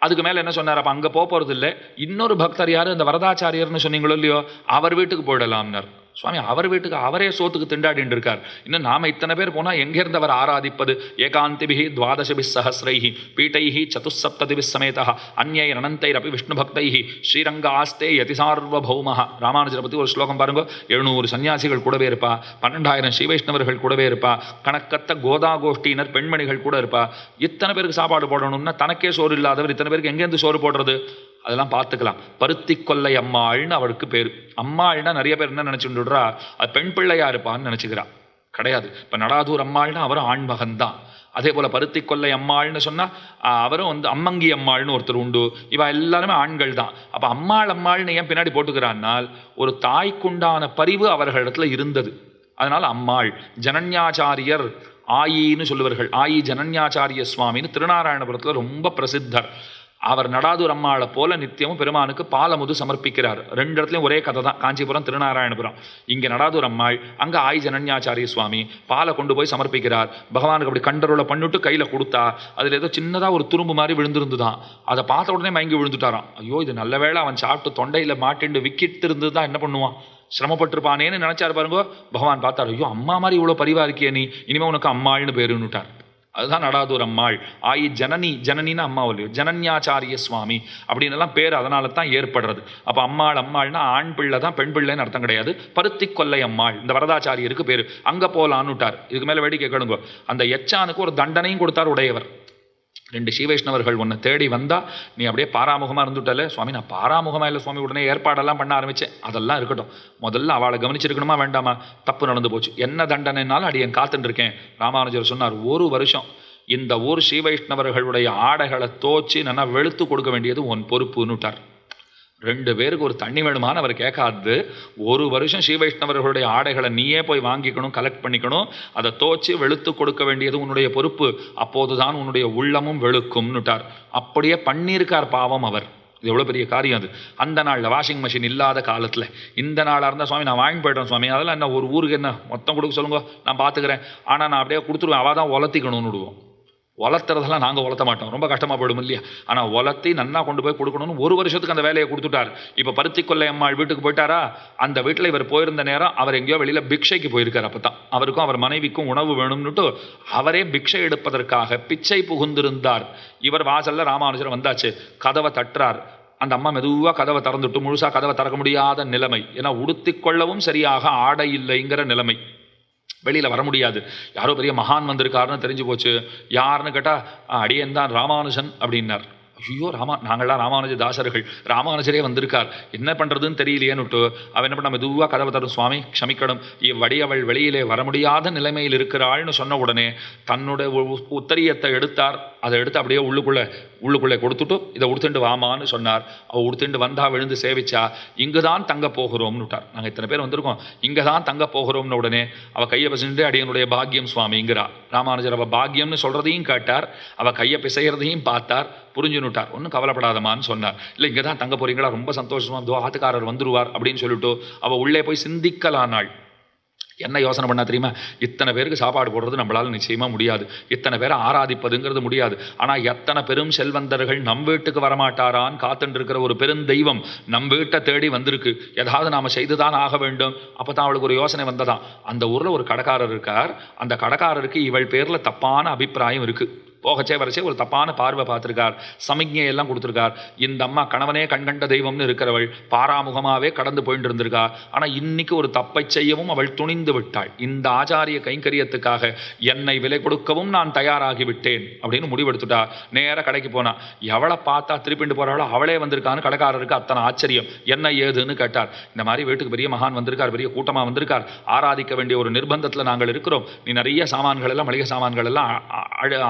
அதுக்கு மேலே என்ன சொன்னார், அப்போ அங்கே போகிறது இல்லை, இன்னொரு பக்தர் யார், இந்த வரதாச்சாரியர்னு சொன்னீங்களோ இல்லையோ, அவர் வீட்டுக்கு போயிடலாம்னார். சுவாமி அவர் வீட்டுக்கு அவரே சோத்துக்கு திண்டாடின்னு இருக்கார், இன்னும் நாம இத்தனை பேர் போனால் எங்கேருந்து அவர் ஆராதிப்பது? ஏகாந்திபிஹி துவாதசபி சஹசிரைஹி பீட்டைஹி சதுசப்ததிபி சமேதா அந்யை அனந்தைரபி விஷ்ணு பக்தைஹி ஸ்ரீரங்க ஆஸ்தே யதிசார்வபௌமஹ. ராமானுஜரை பற்றி ஒரு ஸ்லோகம் பாருங்க. 700 சன்னியாசிகள் கூடவே இருப்பா, 12,000 ஸ்ரீ வைஷ்ணவர்கள் கூடவே இருப்பா, கணக்கத்த கோதா கோஷ்டியினர் பெண்மணிகள் கூட இருப்பா. இத்தனை பேருக்கு சாப்பாடு போடணும்னா தனக்கே சோறு இல்லாதவர் இத்தனை பேருக்கு எங்கேருந்து சோறு போடுறது? அதெல்லாம் பார்த்துக்கலாம். பருத்தி கொல்லை அம்மாள்னு அவளுக்கு பேர். அம்மாள்னா நிறைய பேர் என்ன நினச்சுடுறா, அது பெண் பிள்ளையா இருப்பான்னு நினச்சிக்கிறா. கிடையாது. இப்போ நடாதூர் அம்மாள்னா அவரும் ஆண்மகன் தான். அதே போல் பருத்தி கொல்லை அம்மாள்னு சொன்னால் அவரும் அம்மங்கி அம்மாள்னு ஒருத்தர் உண்டு. இவ எல்லாருமே ஆண்கள் தான். அப்போ அம்மாள்னு ஏன் பின்னாடி போட்டுக்கிறான்னால், ஒரு தாய்க்குண்டான பரிவு அவர்களிடத்துல இருந்தது, அதனால் அம்மாள். ஜனன்யாச்சாரியர் ஆயின்னு சொல்லுவார்கள். ஆயி ஜனன்யாச்சாரிய சுவாமின்னு திருநாராயணபுரத்தில் ரொம்ப பிரசித்தர். அவர் நடாதூர் அம்மாளை போல நித்தியமும் பெருமானுக்கு பாலமுது சமர்ப்பிக்கிறார். 2 இடத்துலையும் ஒரே கதை தான், காஞ்சிபுரம் திருநாராயணபுரம். இங்கே நடாதூர் அம்மாள், அங்கே ஆய் ஜனன்யாச்சாரிய சுவாமி பாலை கொண்டு போய் சமர்ப்பிக்கிறார். பகவானுக்கு அப்படி கண்டருளை பண்ணிட்டு கையில் கொடுத்தா அதில் ஏதோ சின்னதாக ஒரு துரும்பு மாதிரி விழுந்திருந்துதான். அதை பார்த்த உடனே மயங்கி விழுந்துட்டாராம். ஐயோ இது நல்ல வேளை அவன் சாப்பிட்டு தொண்டையில் மாட்டிண்டு விக்கிட்டு இருந்து தான் என்ன பண்ணுவான், சிரமப்பட்டிருப்பானேன்னு நினச்சாரு பாருங்கோ. பகவான் பார்த்தார், ஐயோ அம்மா மாதிரி இவ்வளோ பரிவா இருக்கிய நீ, இனிமேல் உனக்கு அம்மாள்னு பேருன்னுட்டார். அதுதான் நடாதூர் அம்மாள். ஆயி ஜனனின்னா அம்மா இல்லையோ, ஜனன்யாச்சாரிய சுவாமி அப்படின்னு எல்லாம் பேர் அதனால தான் ஏற்படுறது. அப்போ அம்மாள்னா ஆண் பிள்ளை தான், பெண் பிள்ளைன்னு அர்த்தம் கிடையாது. பருத்தி கொல்லை அம்மாள் இந்த வரதாச்சாரியருக்கு பேர். அங்கே போகலான்னுட்டார். இதுக்கு மேலே வேடிக்கை கேளுங்க. அந்த எச்சானுக்கு ஒரு தண்டனையும் கொடுத்தார் உடையவர். 2 ஸ்ரீ வைஷ்ணவர்கள் உன்னை தேடி வந்தா நீ அப்படியே பாராமுகமாக இருந்துட்டாலே. சுவாமி நான் பாராமுகமாக இல்லை சுவாமி, உடனே ஏற்பாடெல்லாம் பண்ண ஆரம்பித்தேன். அதெல்லாம் இருக்கட்டும், முதல்ல அவளை கவனிச்சிருக்கணுமா வேண்டாமா? தப்பு நடந்து போச்சு, என்ன தண்டனைனாலும் அடி என் காத்துட்டு இருக்கேன். ராமானுஜர் சொன்னார், 1 வருஷம் இந்த ஊர் ஸ்ரீ வைஷ்ணவர்களுடைய ஆடைகளை தோச்சி நல்லா வெளுத்து கொடுக்க வேண்டியது உன் பொறுப்புன்னுட்டார். 2 பேருக்கு ஒரு தண்ணி வேணுமான்னு அவர் கேட்காது. 1 வருஷம் ஸ்ரீ வைஷ்ணவர்களுடைய ஆடைகளை நீயே போய் வாங்கிக்கணும், கலெக்ட் பண்ணிக்கணும், அதை தோச்சி வெளுத்து கொடுக்க வேண்டியது உன்னுடைய பொறுப்பு. அப்போதுதான் உன்னுடைய உள்ளமும் வெளுக்கும்னுட்டார். அப்படியே பண்ணியிருக்கார் பாவம் அவர். இது எவ்வளோ பெரிய காரியம் அது. அந்த நாளில் வாஷிங் மிஷின் இல்லாத காலத்தில் இந்த நாளாக இருந்தால், சுவாமி நான் வாங்கி போய்ட்டேன் சுவாமி, அதெல்லாம் என்ன ஒரு ஊருக்கு என்ன மொத்தம் கொடுக்க சொல்லுங்க, நான் பார்த்துக்கிறேன், ஆனால் நான் அப்படியே கொடுத்துருவேன், அவள் தான் உலர்த்திக்கணும்னு விடுவோம். வளர்த்துறதெல்லாம் நாங்கள் வளர்த்த மாட்டோம், ரொம்ப கஷ்டமாக போயிடும் இல்லையா? ஆனால் வளர்த்தி நன்னா கொண்டு போய் கொடுக்கணும்னு 1 வருஷத்துக்கு அந்த வேலையை கொடுத்துட்டார். இப்போ பருத்தி கொல்லை அம்மாள் வீட்டுக்கு போயிட்டாரா, அந்த வீட்டில் இவர் போயிருந்த நேரம் அவர் எங்கேயோ வெளியில் பிக்ஷைக்கு போயிருக்கார். அப்போ தான் அவருக்கும் அவர் மனைவிக்கும் உணவு வேணும்னுட்டு அவரே பிக்ஷை எடுப்பதற்காக பிச்சை புகுந்திருந்தார். இவர் வாசலில் ராமானுஜர் வந்தாச்சு, கதவை தட்டுறார். அந்த அம்மா மெதுவாக கதவை திறந்துட்டு முழுசாக கதவை திறக்க முடியாத நிலைமை, ஏன்னா உடுத்தி கொள்ளவும் சரியாக ஆடை இல்லைங்கிற நிலைமை, வெளியில் வர முடியாது. யாரோ பெரிய மகான் வந்திருக்காருன்னு தெரிஞ்சு போச்சு. யாருன்னு கேட்டால் அடியன் தான் ராமானுஜன் அப்படின்னார். ஐயோ நாங்கள்லாம் ராமானுஜ தாசர்கள், ராமானுஜரே வந்திருக்கார், என்ன பண்ணுறதுன்னு தெரியலையேன்னுட்டு அவன் என்ன பண்ண, மெதுவாக கதவை தரும், சுவாமி க்ஷமிக்கணும், இவ்வடி அவள் வெளியிலே வர முடியாத நிலைமையில் இருக்கிறாள்னு சொன்ன உடனே தன்னுடைய உத்தரியத்தை எடுத்தார். அதை எடுத்து அப்படியே உள்ளுக்குள்ளே கொடுத்துட்டு இதை உடுத்துண்டு வாமான்னு சொன்னார். அவள் உடுத்துண்டு வந்தா, விழுந்து சேவிச்சா, இங்கு தான் தங்க போகிறோம்னு விட்டார். நாங்கள் இத்தனை பேர் வந்திருக்கோம், இங்கே தான் தங்க போகிறோம்னு உடனே அவள் கையை பிசைந்து அடியனுடைய பாக்கியம் சுவாமிங்கிறா. ராமானுஜர் அவள் பாக்கியம்னு சொல்கிறதையும் கேட்டார், அவள் கையை பிசைகிறதையும் பார்த்தார், புரிஞ்சுன்னுட்டார். ஒன்றும் கவலைப்படாதமான்னு சொன்னார். இல்லை இங்கே தான் தங்க போகிறீங்களா, ரொம்ப சந்தோஷமா, தோ ஆத்துக்காரர் வந்துருவார் அப்படின்னு சொல்லிட்டு அவள் உள்ளே போய் சிந்திக்கலானாள். என்ன யோசனை பண்ணா தெரியுமா, இத்தனை பேருக்கு சாப்பாடு போடுறது நம்மளால நிச்சயமாக முடியாது, இத்தனை பேரை ஆராதிப்பதுங்கிறது முடியாது. ஆனால் எத்தனை பெரும் செல்வந்தர்கள் நம் வீட்டுக்கு வரமாட்டாரான்னு காத்துட்டு இருக்கிற ஒரு பெருந்தெய்வம் நம் வீட்டை தேடி வந்திருக்கு, ஏதாவது நாம் செய்துதான் ஆக வேண்டும். அப்போ தான் அவளுக்கு ஒரு யோசனை வந்ததான். அந்த ஊரில் ஒரு கடைக்காரர் இருக்கார், அந்த கடைக்காரருக்கு இவள் பேரில் தப்பான அபிப்பிராயம் இருக்குது. போகச்சே வரச்சே ஒரு தப்பான பார்வை பார்த்துருக்கார், சமிக்ஞையெல்லாம் கொடுத்துருக்கார். இந்த அம்மா கணவனே கண்கண்ட தெய்வம்னு இருக்கிறவள் பாராமுகமாகவே கடந்து போயிட்டு இருந்திருக்கா. ஆனால் இன்னைக்கு ஒரு தப்பை செய்யவும் அவள் துணிந்து விட்டாள். இந்த ஆச்சாரிய கைங்கரியத்துக்காக என்னை விலை கொடுக்கவும் நான் தயாராகிவிட்டேன் அப்படின்னு முடிவெடுத்துட்டா. நேராக கடைக்கு போனா, எவளை பார்த்தா திருப்பிண்டு போகிறாளோ அவளே வந்திருக்கான்னு கடைக்காரருக்கு அத்தனை ஆச்சரியம். என்ன ஏதுன்னு கேட்டார். இந்த மாதிரி வீட்டுக்கு பெரிய மகான் வந்திருக்கார், பெரிய கூட்டமாக வந்திருக்கார், ஆராதிக்க வேண்டிய ஒரு நிர்பந்தத்தில் நாங்கள் இருக்கிறோம், நீ நிறைய சாமான்கள் எல்லாம் மளிகை சாமான்கள் எல்லாம்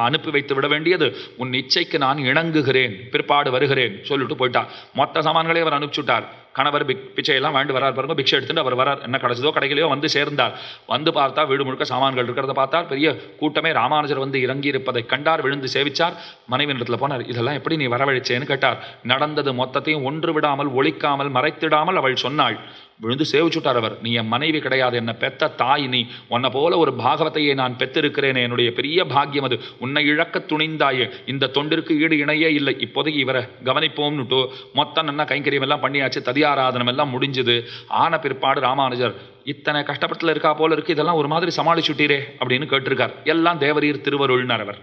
அனுப்பி வைத்து விட வேண்டியது உன் இச்சைக்கு நான் இணங்குகிறேன், பிற்பாடு வருகிறேன் சொல்லிட்டு போயிட்டா. மொத்த சாமான்களே அவர் அனுப்பிச்சுட்டார். கணவர் பிச்சையெல்லாம் வாங்கி வரார் பாருங்க, பிக்ஷை எடுத்துட்டு அவர் வரார். என்ன கிடைச்சதோ கடைகளையோ வந்து சேர்ந்தார். வந்து பார்த்தா வீடு முழுக்க சாமான்கள் இருக்கிறத பார்த்தார். பெரிய கூட்டமே ராமானுஜர் வந்து இறங்கி இருப்பதை கண்டார், விழுந்து சேவிச்சார். மனைவி இடத்துல போனார், இதெல்லாம் எப்படி நீ வரவழைச்சேன்னு கேட்டார். நடந்தது மொத்தத்தையும் ஒன்று விடாமல் ஒழிக்காமல் மறைத்திடாமல் அவள் சொன்னாள். விழுந்து சேவிச்சுட்டார் அவர். நீ என் மனைவி கிடையாது, என்னை பெத்த தாய் நீ, உன்னை போல ஒரு பாகவத்தையே நான் பெற்றிருக்கிறேனே, என்னுடைய பெரிய பாக்கியம் அது, உன்னை இழக்க துணிந்தாயே, இந்த தொண்டிற்கு ஈடு இணையே இல்லை, இப்போதைக்கு இவரை கவனிப்போம்னுட்டு மொத்தம் என்ன கைங்கரியம் எல்லாம் பண்ணியாச்சு, ததியாராதனம் எல்லாம் முடிஞ்சது. ஆன பிற்பாடு ராமானுஜர் இத்தனை கஷ்டப்பட்டுல இருக்கா போல இருக்கு, இதெல்லாம் ஒரு மாதிரி சமாளிச்சுட்டீரே அப்படின்னு கேட்டிருக்கார். எல்லாம் தேவரீர் திருவருள்னார் அவர்.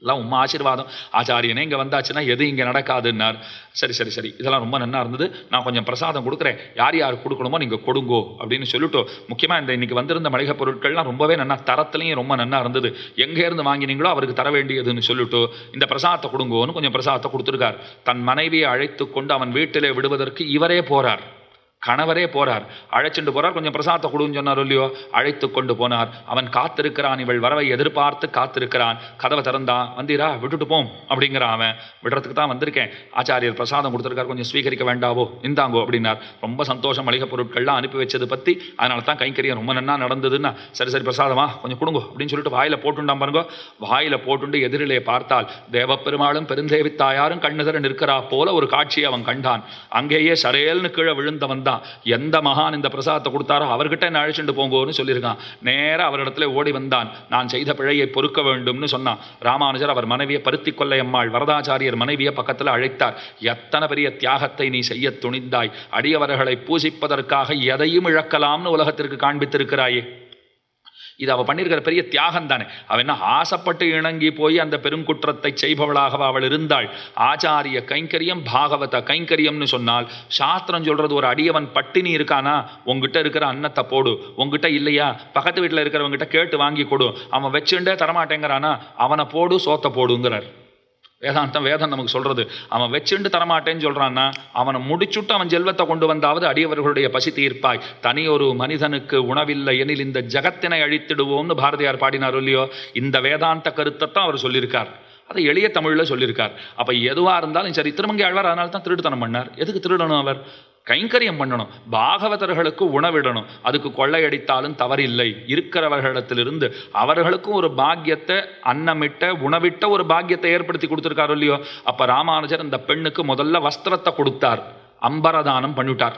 எல்லாம் உம்மா ஆசீர்வாதம், ஆச்சாரியனே இங்கே வந்தாச்சுன்னா எது இங்கே நடக்காதுன்னார். சரி சரி சரி, இதெல்லாம் ரொம்ப நல்லா இருந்தது, நான் கொஞ்சம் பிரசாதம் கொடுக்குறேன், யார் யார் கொடுக்கணுமோ நீங்கள் கொடுங்கோ அப்படின்னு சொல்லிட்டு, முக்கியமாக இந்த இன்னைக்கு வந்திருந்த மளிகை பொருட்கள்லாம் ரொம்பவே நல்லா தரத்துலையும் ரொம்ப நல்லா இருந்தது, எங்கேருந்து வாங்கினீங்களோ அவருக்கு தர வேண்டியதுன்னு சொல்லிட்டு இந்த பிரசாதத்தை கொடுங்கோன்னு கொஞ்சம் பிரசாதத்தை கொடுத்துருக்கார். தன் மனைவியை அழைத்து கொண்டு அவன் வீட்டிலே விடுவதற்கு இவரே போகிறார், கணவரே போறார், அழைச்சிட்டு போறார். கொஞ்சம் பிரசாதத்தை கொடுன்னு சொன்னார் இல்லையோ, அழைத்து கொண்டு போனார். அவன் காத்திருக்கிறான், இவள் வரவை எதிர்பார்த்து காத்திருக்கிறான். கதவை திறந்தான், வந்தீரா விட்டுட்டு போம் அப்படிங்கிறான். அவன் விடுறதுக்கு தான் வந்திருக்கேன், ஆச்சாரியர் பிரசாதம் கொடுத்துருக்கார், கொஞ்சம் ஸ்வீகரிக்க வேண்டாவோ, இந்தாங்கோ அப்படின்னார். ரொம்ப சந்தோஷம், மளிகை பொருட்கள்லாம் அனுப்பி வச்சது பற்றி, அதனால தான் கைங்கரியம் ரொம்ப நன்னா நடந்ததுன்னா. சரி சரி பிரசாதமா கொஞ்சம் கொடுங்கோ அப்படின்னு சொல்லிட்டு வாயில போட்டுண்டாம் பாருங்கோ. வாயில போட்டுண்டு எதிரிலே பார்த்தால் தேவப்பெருமாளும் பெருந்தேவி தாயாரும் கண்ணுதர நிற்கிறா போல ஒரு காட்சியை அவன் கண்டான். அங்கேயே சரேல்னு கீழே விழுந்தவன் தான். எந்த மகான் இந்த பிரசாதத்தை கொடுத்தாரோ அவர்கிட்ட என்ன அழைச்சிட்டு போங்கோன்னு சொல்லியிருக்கான். நேராக அவரிடத்துல ஓடி வந்தான். நான் செய்த பிழையை பொறுக்க வேண்டும்னு சொன்னான். ராமானுஜர் அவர் மனைவியை பருத்தி கொல்லையம்மாள் வரதாச்சாரியர் மனைவியை பக்கத்தில் அழைத்தார். எத்தனை பெரிய தியாகத்தை நீ செய்ய துணிந்தாய், அடியவர்களை பூசிப்பதற்காக எதையும் இழக்கலாம்னு உலகத்திற்கு காண்பித்திருக்கிறாயே. இது அவள் பண்ணியிருக்கிற பெரிய தியாகம் தானே. அவள் என்ன ஆசைப்பட்டு இணங்கி போய் அந்த பெருங்குற்றத்தை செய்பவளாக அவள் இருந்தாள். ஆச்சாரிய கைங்கரியம் பாகவத கைங்கரியம்னு சொன்னால் சாஸ்திரம் சொல்றது, ஒரு அடியவன் பட்டினி இருக்கானா உங்ககிட்ட இருக்கிற அன்னத்தை போடு, உங்ககிட்ட இல்லையா பக்கத்து வீட்டில் இருக்கிறவங்ககிட்ட கேட்டு வாங்கி கொடு, அவன் வச்சுட்டே தரமாட்டேங்கிறானா அவனை போடு, சோத்தை போடுங்கிறார் வேதம் நமக்கு சொல்றது. அவன் வச்சுண்டு தரமாட்டேன்னு சொல்றான்னா அவனை முடிச்சுட்டு அவன் செல்வத்தை கொண்டு வந்தாவது அடியவர்களுடைய பசி தீர்ப்பாய். தனியொரு மனிதனுக்கு உணவில்லை எனில் இந்த ஜகத்தினை அழித்திடுவோம்னு பாரதியார் பாடினார் இல்லையோ. இந்த வேதாந்த கருத்தை தான் அவர் சொல்லியிருக்கார். அதை எளிய தமிழில் சொல்லியிருக்கார். அப்போ எதுவாக இருந்தாலும் சரி, திருமங்கை ஆழ்வார் அதனால தான் திருட்டுத்தனம் பண்ணார். எதுக்கு திருடணும்? அவர் கைங்கரியம் பண்ணணும், பாகவதர்களுக்கு உணவிடணும், அதுக்கு கொள்ளையடித்தாலும் தவறில்லை. இருக்கிறவர்களிடத்திலிருந்து அவர்களுக்கும் ஒரு பாக்கியத்தை, அன்னமிட்ட உணவிட்ட ஒரு பாக்கியத்தை ஏற்படுத்தி கொடுத்துருக்காரு இல்லையோ. அப்போ ராமானுஜர் அந்த பெண்ணுக்கு முதல்ல வஸ்திரத்தை கொடுத்தார், அம்பரதானம் பண்ணிவிட்டார்.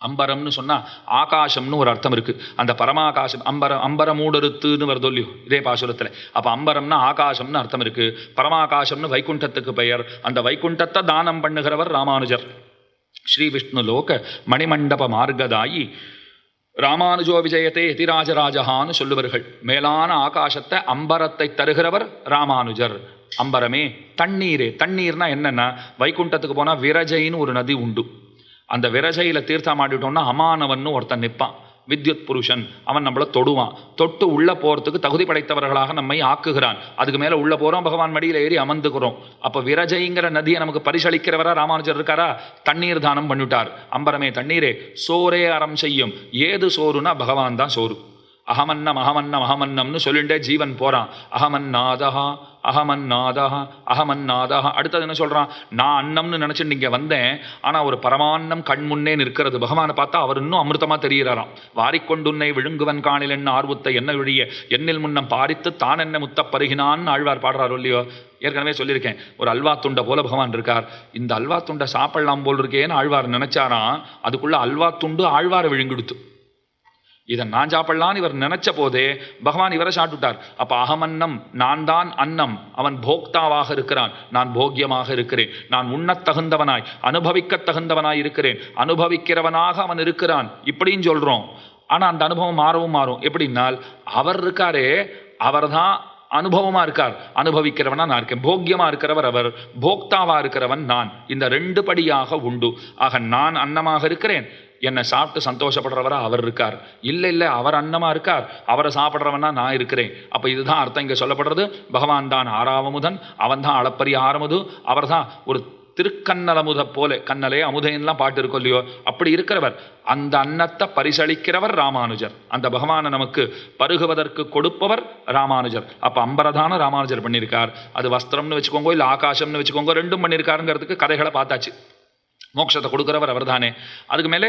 அம்பரம்னு சொன்னால் ஆகாசம்னு ஒரு அர்த்தம் இருக்குது. அந்த பரமாகாசம் அம்பரமூடறுத்துன்னு வருதோ இல்லையோ இதே பாசுரத்தில். அப்போ அம்பரம்னா ஆகாசம்னு அர்த்தம் இருக்குது. பரமாகாசம்னு வைகுண்டத்துக்கு பெயர். அந்த வைகுண்டத்தை தானம் பண்ணுகிறவர் ராமானுஜர். ஸ்ரீ விஷ்ணு லோக மணிமண்டப மார்கதாயி ராமானுஜோ விஜயத்தே எதிராஜராஜகான்னு சொல்லுவார்கள். மேலான ஆகாசத்தை அம்பரத்தை தருகிறவர் ராமானுஜர். அம்பரமே தண்ணீரே. தண்ணீர்னா என்னென்னா, வைகுண்டத்துக்கு போனால் விரஜைன்னு ஒரு நதி உண்டு. அந்த விரஜையில் தீர்த்தம் ஆடிட்டோம்னா அமானவன்னு ஒருத்தன் நிற்பான். வித்யுத் புருஷன். அவன் நம்மளை தொடுவான். தொட்டு உள்ள போறதுக்கு தகுதி படைத்தவர்களாக நம்மை ஆக்குகிறான். அதுக்கு மேல உள்ள போறோம், பகவான் மடியில ஏறி அமர்ந்துக்கிறோம். அப்ப விரஜைங்கிற நதியை நமக்கு பரிசளிக்கிறவரா ராமானுஜர் இருக்காரா? தண்ணீர் தானம் பண்ணிட்டார். அம்பரமே தண்ணீரே சோரே அறம் செய்யும். ஏது சோறுனா பகவான் தான் சோறு. அகமன்னம் அகமன்னம் அகமன்னம்னு சொல்லிண்டே ஜீவன் போறான். அகமன்னாதஹா அகமன்னாதஹா அகமன்னாதஹா. அடுத்தது என்ன சொல்றான்? நான் அன்னம்னு நினைச்சுட்டு இங்க வந்தேன், ஆனா ஒரு பரமான்னம் கண் முன்னே நிற்கிறது. பகவானை பார்த்தா அவர் இன்னும் அமிர்தமா தெரிகிறாராம். வாரிக்கொண்டுன்னை விழுங்குவன் காணில் என்ன ஆர்வத்தை என்ன விழிய என்னில் முன்னம் பாரித்து தான் என்ன முத்த பருகினான்னு ஆழ்வார் பாடுறாரோ இல்லையோ? ஏற்கனவே சொல்லியிருக்கேன், ஒரு அல்வா துண்டை போல பகவான் இருக்கார். இந்த அல்வா துண்டை சாப்பிடலாம் போல் இருக்கேன்னு ஆழ்வார் நினைச்சாராம். அதுக்குள்ள அல்வா துண்டு ஆழ்வாரை விழுங்கிடுத்து. இதை நான் சாப்பிடலான்னு இவர் நினைச்ச போதே பகவான் இவரை சாப்பிட்டுட்டார். அப்ப அகமன்னம், நான் தான் அன்னம். அவன் போக்தாவாக இருக்கிறான், நான் போக்கியமாக இருக்கிறேன். நான் உண்ணத் தகுந்தவனாய் அனுபவிக்க தகுந்தவனாய் இருக்கிறேன். அனுபவிக்கிறவனாக அவன் இருக்கிறான் இப்படின்னு சொல்றோம். ஆனா அந்த அனுபவம் மாறும். எப்படின்னால் அவர் இருக்காரே, அவர் தான் அனுபவமா இருக்கார். அனுபவிக்கிறவனா நான் இருக்கேன். போக்கியமா இருக்கிறவர் அவர், போக்தாவா இருக்கிறவன் நான். இந்த ரெண்டு படியாக உண்டு. ஆக நான் அன்னமாக இருக்கிறேன், என்னை சாப்பிட்டு சந்தோஷப்படுறவரா அவர் இருக்கார். இல்லை அவர் அன்னமா இருக்கார், அவரை சாப்பிட்றவனா நான் இருக்கிறேன். அப்ப இதுதான் அர்த்தம் இங்க சொல்லப்படுறது. பகவான் தான் ஆறாவமுதன், அவன் தான் அளப்பரிய ஆரமுது. அவர் தான் ஒரு திருக்கண்ணல் அமுத போல, கண்ணலே அமுதைன்லாம் பாட்டு இருக்கும் இல்லையோ, அப்படி இருக்கிறவர். அந்த அன்னத்தை பரிசளிக்கிறவர் ராமானுஜர். அந்த பகவானை நமக்கு பருகுவதற்கு கொடுப்பவர் ராமானுஜர். அப்ப அம்பரதான ராமானுஜர் பண்ணியிருக்கார். அது வஸ்திரம்னு வச்சுக்கோங்க, இல்லை ஆகாசம்னு வச்சுக்கோங்க, ரெண்டும் பண்ணியிருக்காருங்கிறதுக்கு கதைகளை பார்த்தாச்சு. மோட்சத்தை கொடுக்கிறவர் அவர் தானே. அதுக்கு மேலே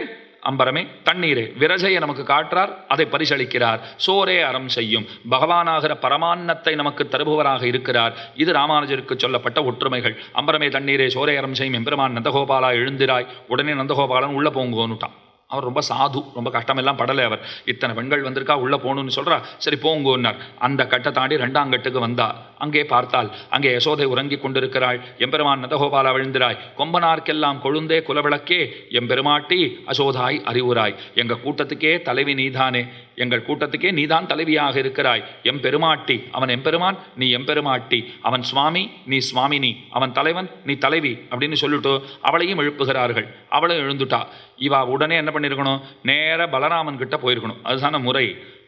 அம்பரமே தண்ணீரே விரஜையை நமக்கு காட்டுறார், அதை பரிசளிக்கிறார். சோரே அறம் செய்யும். பகவானாகிற பரமான்னத்தை நமக்கு தருபவராக இருக்கிறார். இது ராமானுஜருக்கு சொல்லப்பட்ட ஒற்றுமைகள். அம்பரமே தண்ணீரே சோரே அறம் செய்யும். எம்பெருமான் நந்தகோபாலா எழுந்திராய். உடனே நந்தகோபாலன் உள்ள போங்கோன்னுட்டான். அவர் ரொம்ப சாது, ரொம்ப கஷ்டமெல்லாம் படலை. அவர் இத்தனை பெண்கள் வந்திருக்கா, உள்ள போகணும்னு சொல்றா, சரி போங்கோன்னார். அந்த கட்டை தாண்டி 2ஆம் கட்டுக்கு வந்தா. அங்கே பார்த்தால் அங்கே யசோதை உறங்கி கொண்டிருக்கிறாள். எம்பெருமான் நந்தகோபாலா விழுந்திராய். கொம்பனார்க்கெல்லாம் கொழுந்தே குலவிளக்கே எம்பெருமாட்டி அசோதாய் அறிவுராய். எங்க கூட்டத்துக்கே தலைவி நீதானே, எங்கள் கூட்டத்துக்கே நீதான் தலைவியாக இருக்கிறாய். எம்பெருமாட்டி, அவன் எம்பெருமான், நீ எம்பெருமாட்டி. அவன் சுவாமி, நீ சுவாமினி. அவன் தலைவன், நீ தலைவி அப்படின்னு சொல்லிட்டு அவளையும் எழுப்புகிறார்கள். அவளும் எழுந்துட்டா. இவா உடனே என்ன பண்ணியிருக்கணும்? நேர பலராமன் கிட்ட போயிருக்கணும், அதுதான முறை.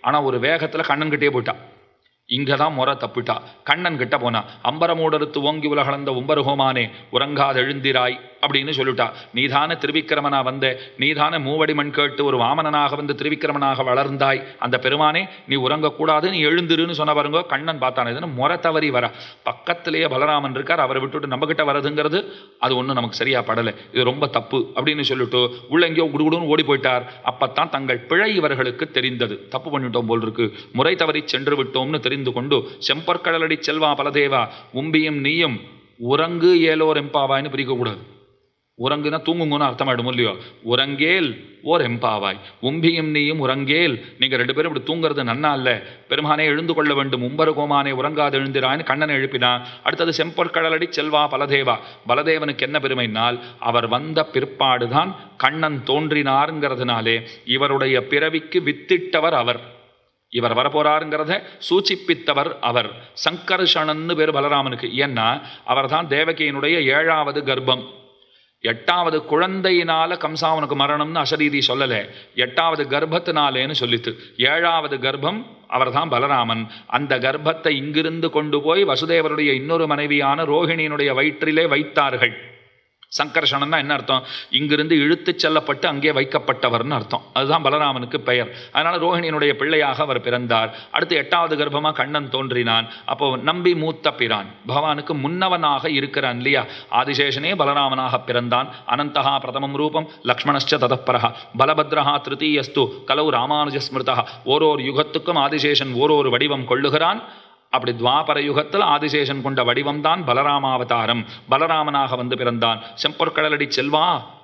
ஆனால் ஒரு வேகத்தில் கண்ணன் கிட்டே போயிட்டா. இங்கே தான் முறை தப்பிட்டா. கண்ணன் கிட்ட போனா. அம்பரமூடறுத்து ஓங்கி உலகளந்த உம்பருகோமானே உறங்காத எழுந்திராய் அப்படின்னு சொல்லிட்டா. நீதான திருவிக்கிரமனா வந்த, நீதான மூவடி மண் கேட்டு ஒரு வாமனனாக வந்து திருவிக்கிரமனாக வளர்ந்தாய். அந்த பெருமானே நீ உறங்கக்கூடாது, நீ எழுந்திருன்னு சொன்ன பாருங்க. கண்ணன் பார்த்தானே, இதுன்னு முறை தவறி வர. பக்கத்திலேயே பலராமன் இருக்கார், அவரை விட்டுட்டு நம்ம கிட்ட வரதுங்கிறது அது ஒன்றும் நமக்கு சரியா படலை, இது ரொம்ப தப்பு அப்படின்னு சொல்லிட்டு உள்ள எங்கேயோ குடுகுடுன்னு ஓடி போயிட்டார். அப்பத்தான் தங்கள் பிழை இவர்களுக்கு தெரிந்தது. தப்பு பண்ணிட்டோம் போல் இருக்கு, முறை தவறி சென்று விட்டோம்னு தெரிந்து கொண்டு செம்பொற்கடலடி செல்வா பலதேவா உம்பியும் நீயும் உறங்கு ஏலோர் எம்பாவாய்னு பிரிக்கக்கூடாது. உறங்குனா தூங்குங்கன்னு அர்த்தமாயிடும் இல்லையோ. உறங்கேல் ஓர் எம்பாவாய், உம்பியும் நீயும் உறங்கேல். நீங்க 2 பேரும் இப்படி தூங்குறது நன்னா இல்லை, பெருமானே எழுந்து கொள்ள வேண்டும். உம்பரு கோமானே உறங்காது எழுந்திரான்னு கண்ணனை எழுப்பினான். அடுத்தது செம்பொற்கடலடி செல்வா பலதேவா. பலதேவனுக்கு என்ன பெருமைனால், அவர் வந்த பிற்பாடுதான் கண்ணன் தோன்றினாருங்கிறதுனாலே இவருடைய பிறவிக்கு வித்திட்டவர் அவர். இவர் வரப்போறாருங்கிறத சூச்சிப்பித்தவர் அவர். சங்கர்ஷணன்னு பேர் பலராமனுக்கு. ஏன்னா அவர் தான் தேவகியினுடைய 7வது கர்ப்பம். 8வது குழந்தையினால கம்சாவனுக்கு மரணம்னு அசரீதி சொல்லலை, 8வது கர்ப்பத்தினாலேன்னு சொல்லித்து. 7வது கர்ப்பம் அவர் தான் பலராமன். அந்த கர்ப்பத்தை இங்கிருந்து கொண்டு போய் வசுதேவருடைய இன்னொரு மனைவியான ரோஹிணியினுடைய வயிற்றிலே வைத்தார்கள். சங்கர்ஷணன்னா என்ன அர்த்தம்? இங்கிருந்து இழுத்துச் செல்லப்பட்டு அங்கே வைக்கப்பட்டவர்னு அர்த்தம். அதுதான் பலராமனுக்கு பெயர். அதனால ரோஹிணியினுடைய பிள்ளையாக அவர் பிறந்தார். அடுத்து 8வது கர்ப்பமாக கண்ணன் தோன்றினான். அப்போ நம்பி மூத்த பிரான், பகவானுக்கு முன்னவனாக இருக்கிறான் இல்லையா. ஆதிசேஷனே பலராமனாக பிறந்தான். அனந்தகா பிரதமம் ரூபம் லக்ஷ்மணஸ்ச ததப்பரஹ பலபத்ரஹா திருத்தீயஸ்து கலௌ ராமானுஜஸ்மிருதா. ஓரோர் யுகத்துக்கும் ஆதிசேஷன் ஓரோரு வடிவம் கொள்ளுகிறான். அப்படி துவாபர யுகத்தில் ஆதிசேஷன் கொண்ட வடிவம் தான் பலராமாவதாரம். பலராமனாக வந்து பிறந்தான். செம்பொற்கடலடி செல்வா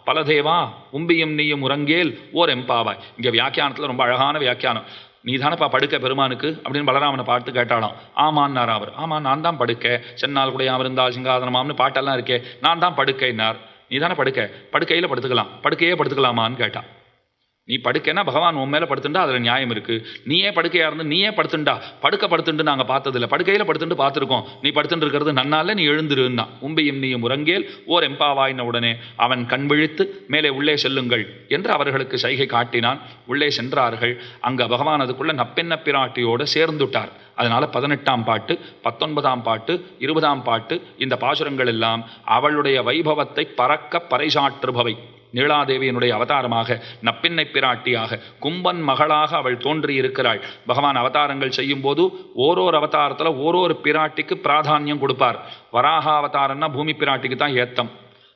பலதேவா உம்பியும் நீயும் உறங்கேல் ஓர் எம்பாவாய். இங்கே வியாக்கியானத்தில் ரொம்ப அழகான வியாக்கியானம். நீ தானப்பா படுக்க பெருமானுக்கு அப்படின்னு பலராமனை பார்த்து கேட்டாலாம். ஆமான்னார் அவர். ஆமாம் நான் தான் படுக்க, சென்னால் கூடையாம் இருந்தால் சிங்காதனமாம்னு பாட்டெல்லாம் இருக்கே, நான் தான் படுக்கைன்னார். நீ தானே படுக்க, படுக்கையில் படுத்துக்கலாம், படுக்கையே படுத்துக்கலாமான்னு கேட்டான். நீ படுக்கைன்னா பகவான் உன் மேலே படுத்துண்டா அதில் நியாயம் இருக்குது. நீயே படுக்கையாக இருந்து நீயே படுத்துண்டா, படுத்துட்டு நாங்கள் பார்த்ததில்ல, படுக்கையில் படுத்துட்டு பார்த்துருக்கோம், நீ படுத்துட்டு இருக்கிறது நன்னால, நீ எழுந்துருன்னா. உம்பியும் நீயும் உறங்கேல் ஓர் எம்பாவாயின உடனே அவன் கண் விழித்து மேலே உள்ளே செல்லுங்கள் என்று அவர்களுக்கு சைகை காட்டினான். உள்ளே சென்றார்கள். அங்கே பகவான் அதுக்குள்ளே நப்பெண்ண பிராட்டியோடு சேர்ந்துட்டார். அதனால் 18ஆம் பாட்டு, 19ஆம் பாட்டு, 20ஆம் பாட்டு இந்த பாசுரங்கள் எல்லாம் அவளுடைய வைபவத்தை பறக்க பறைசாற்றுபவை. நீலாதேவியினுடைய அவதாரமாக, நப்பின்னை பிராட்டியாக, கும்பன் மகளாக அவள் தோன்றியிருக்கிறாள். பகவான் அவதாரங்கள் செய்யும் போது ஓரோரு அவதாரத்தில் ஓரோரு பிராட்டிக்கு பிராதானியம் கொடுப்பார். வராக அவதாரம்னா பூமி பிராட்டிக்கு தான் ஏத்தம்,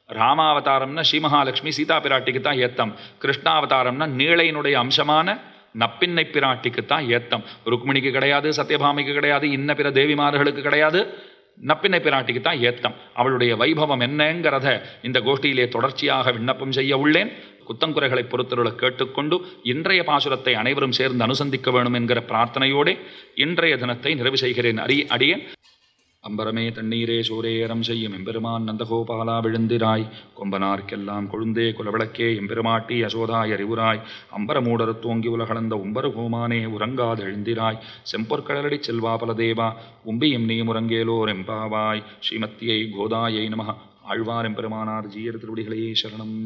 ராமாவதாரம்னா ஸ்ரீமகாலட்சுமி சீதா பிராட்டிக்கு தான் ஏத்தம், கிருஷ்ணாவதாரம்னா நீளையினுடைய அம்சமான நப்பின்னை பிராட்டிக்கு தான் ஏத்தம். ருக்மிணிக்கு கிடையாது, சத்யபாமிக்கு கிடையாது, இன்ன பிற தேவிமார்களுக்கு கிடையாது, நப்பின்னை பிராட்டிக்கு தான் ஏத்தம். அவளுடைய வைபவம் என்னங்கிறத இந்த கோஷ்டியிலே தொடர்ச்சியாக விண்ணப்பம் செய்ய உள்ளேன். குத்தங்குறைகளை பொறுத்தருளை கேட்டுக்கொண்டு இன்றைய பாசுரத்தை அனைவரும் சேர்ந்து அனுசந்திக்க வேணும் என்கிற பிரார்த்தனையோடு இன்றைய தினத்தை நிறைவு செய்கிறேன். அடியேன். அம்பரமே தண்ணீரே சூரே அறம் செய்யும் எம்பெருமான் நந்தகோபாலா விழுந்திராய், கொம்பனார்க்கெல்லாம் கொழுந்தே குலவிளக்கே எம்பெருமாட்டி யசோதாய் அறிவுராய், அம்பரமூடரு தோங்கி உலகளந்த உம்பரு கோமானே உறங்காது எழுந்திராய், செம்பொற்கடலடி செல்வா பலதேவா உம்பியும் நீ முறங்கேலோர் எம்பாவாய். ஸ்ரீமத்தியை கோதாயை நம. ஆழ்வார் எம்பெருமானார் ஜீயர் திருவடிகளே சரணம்.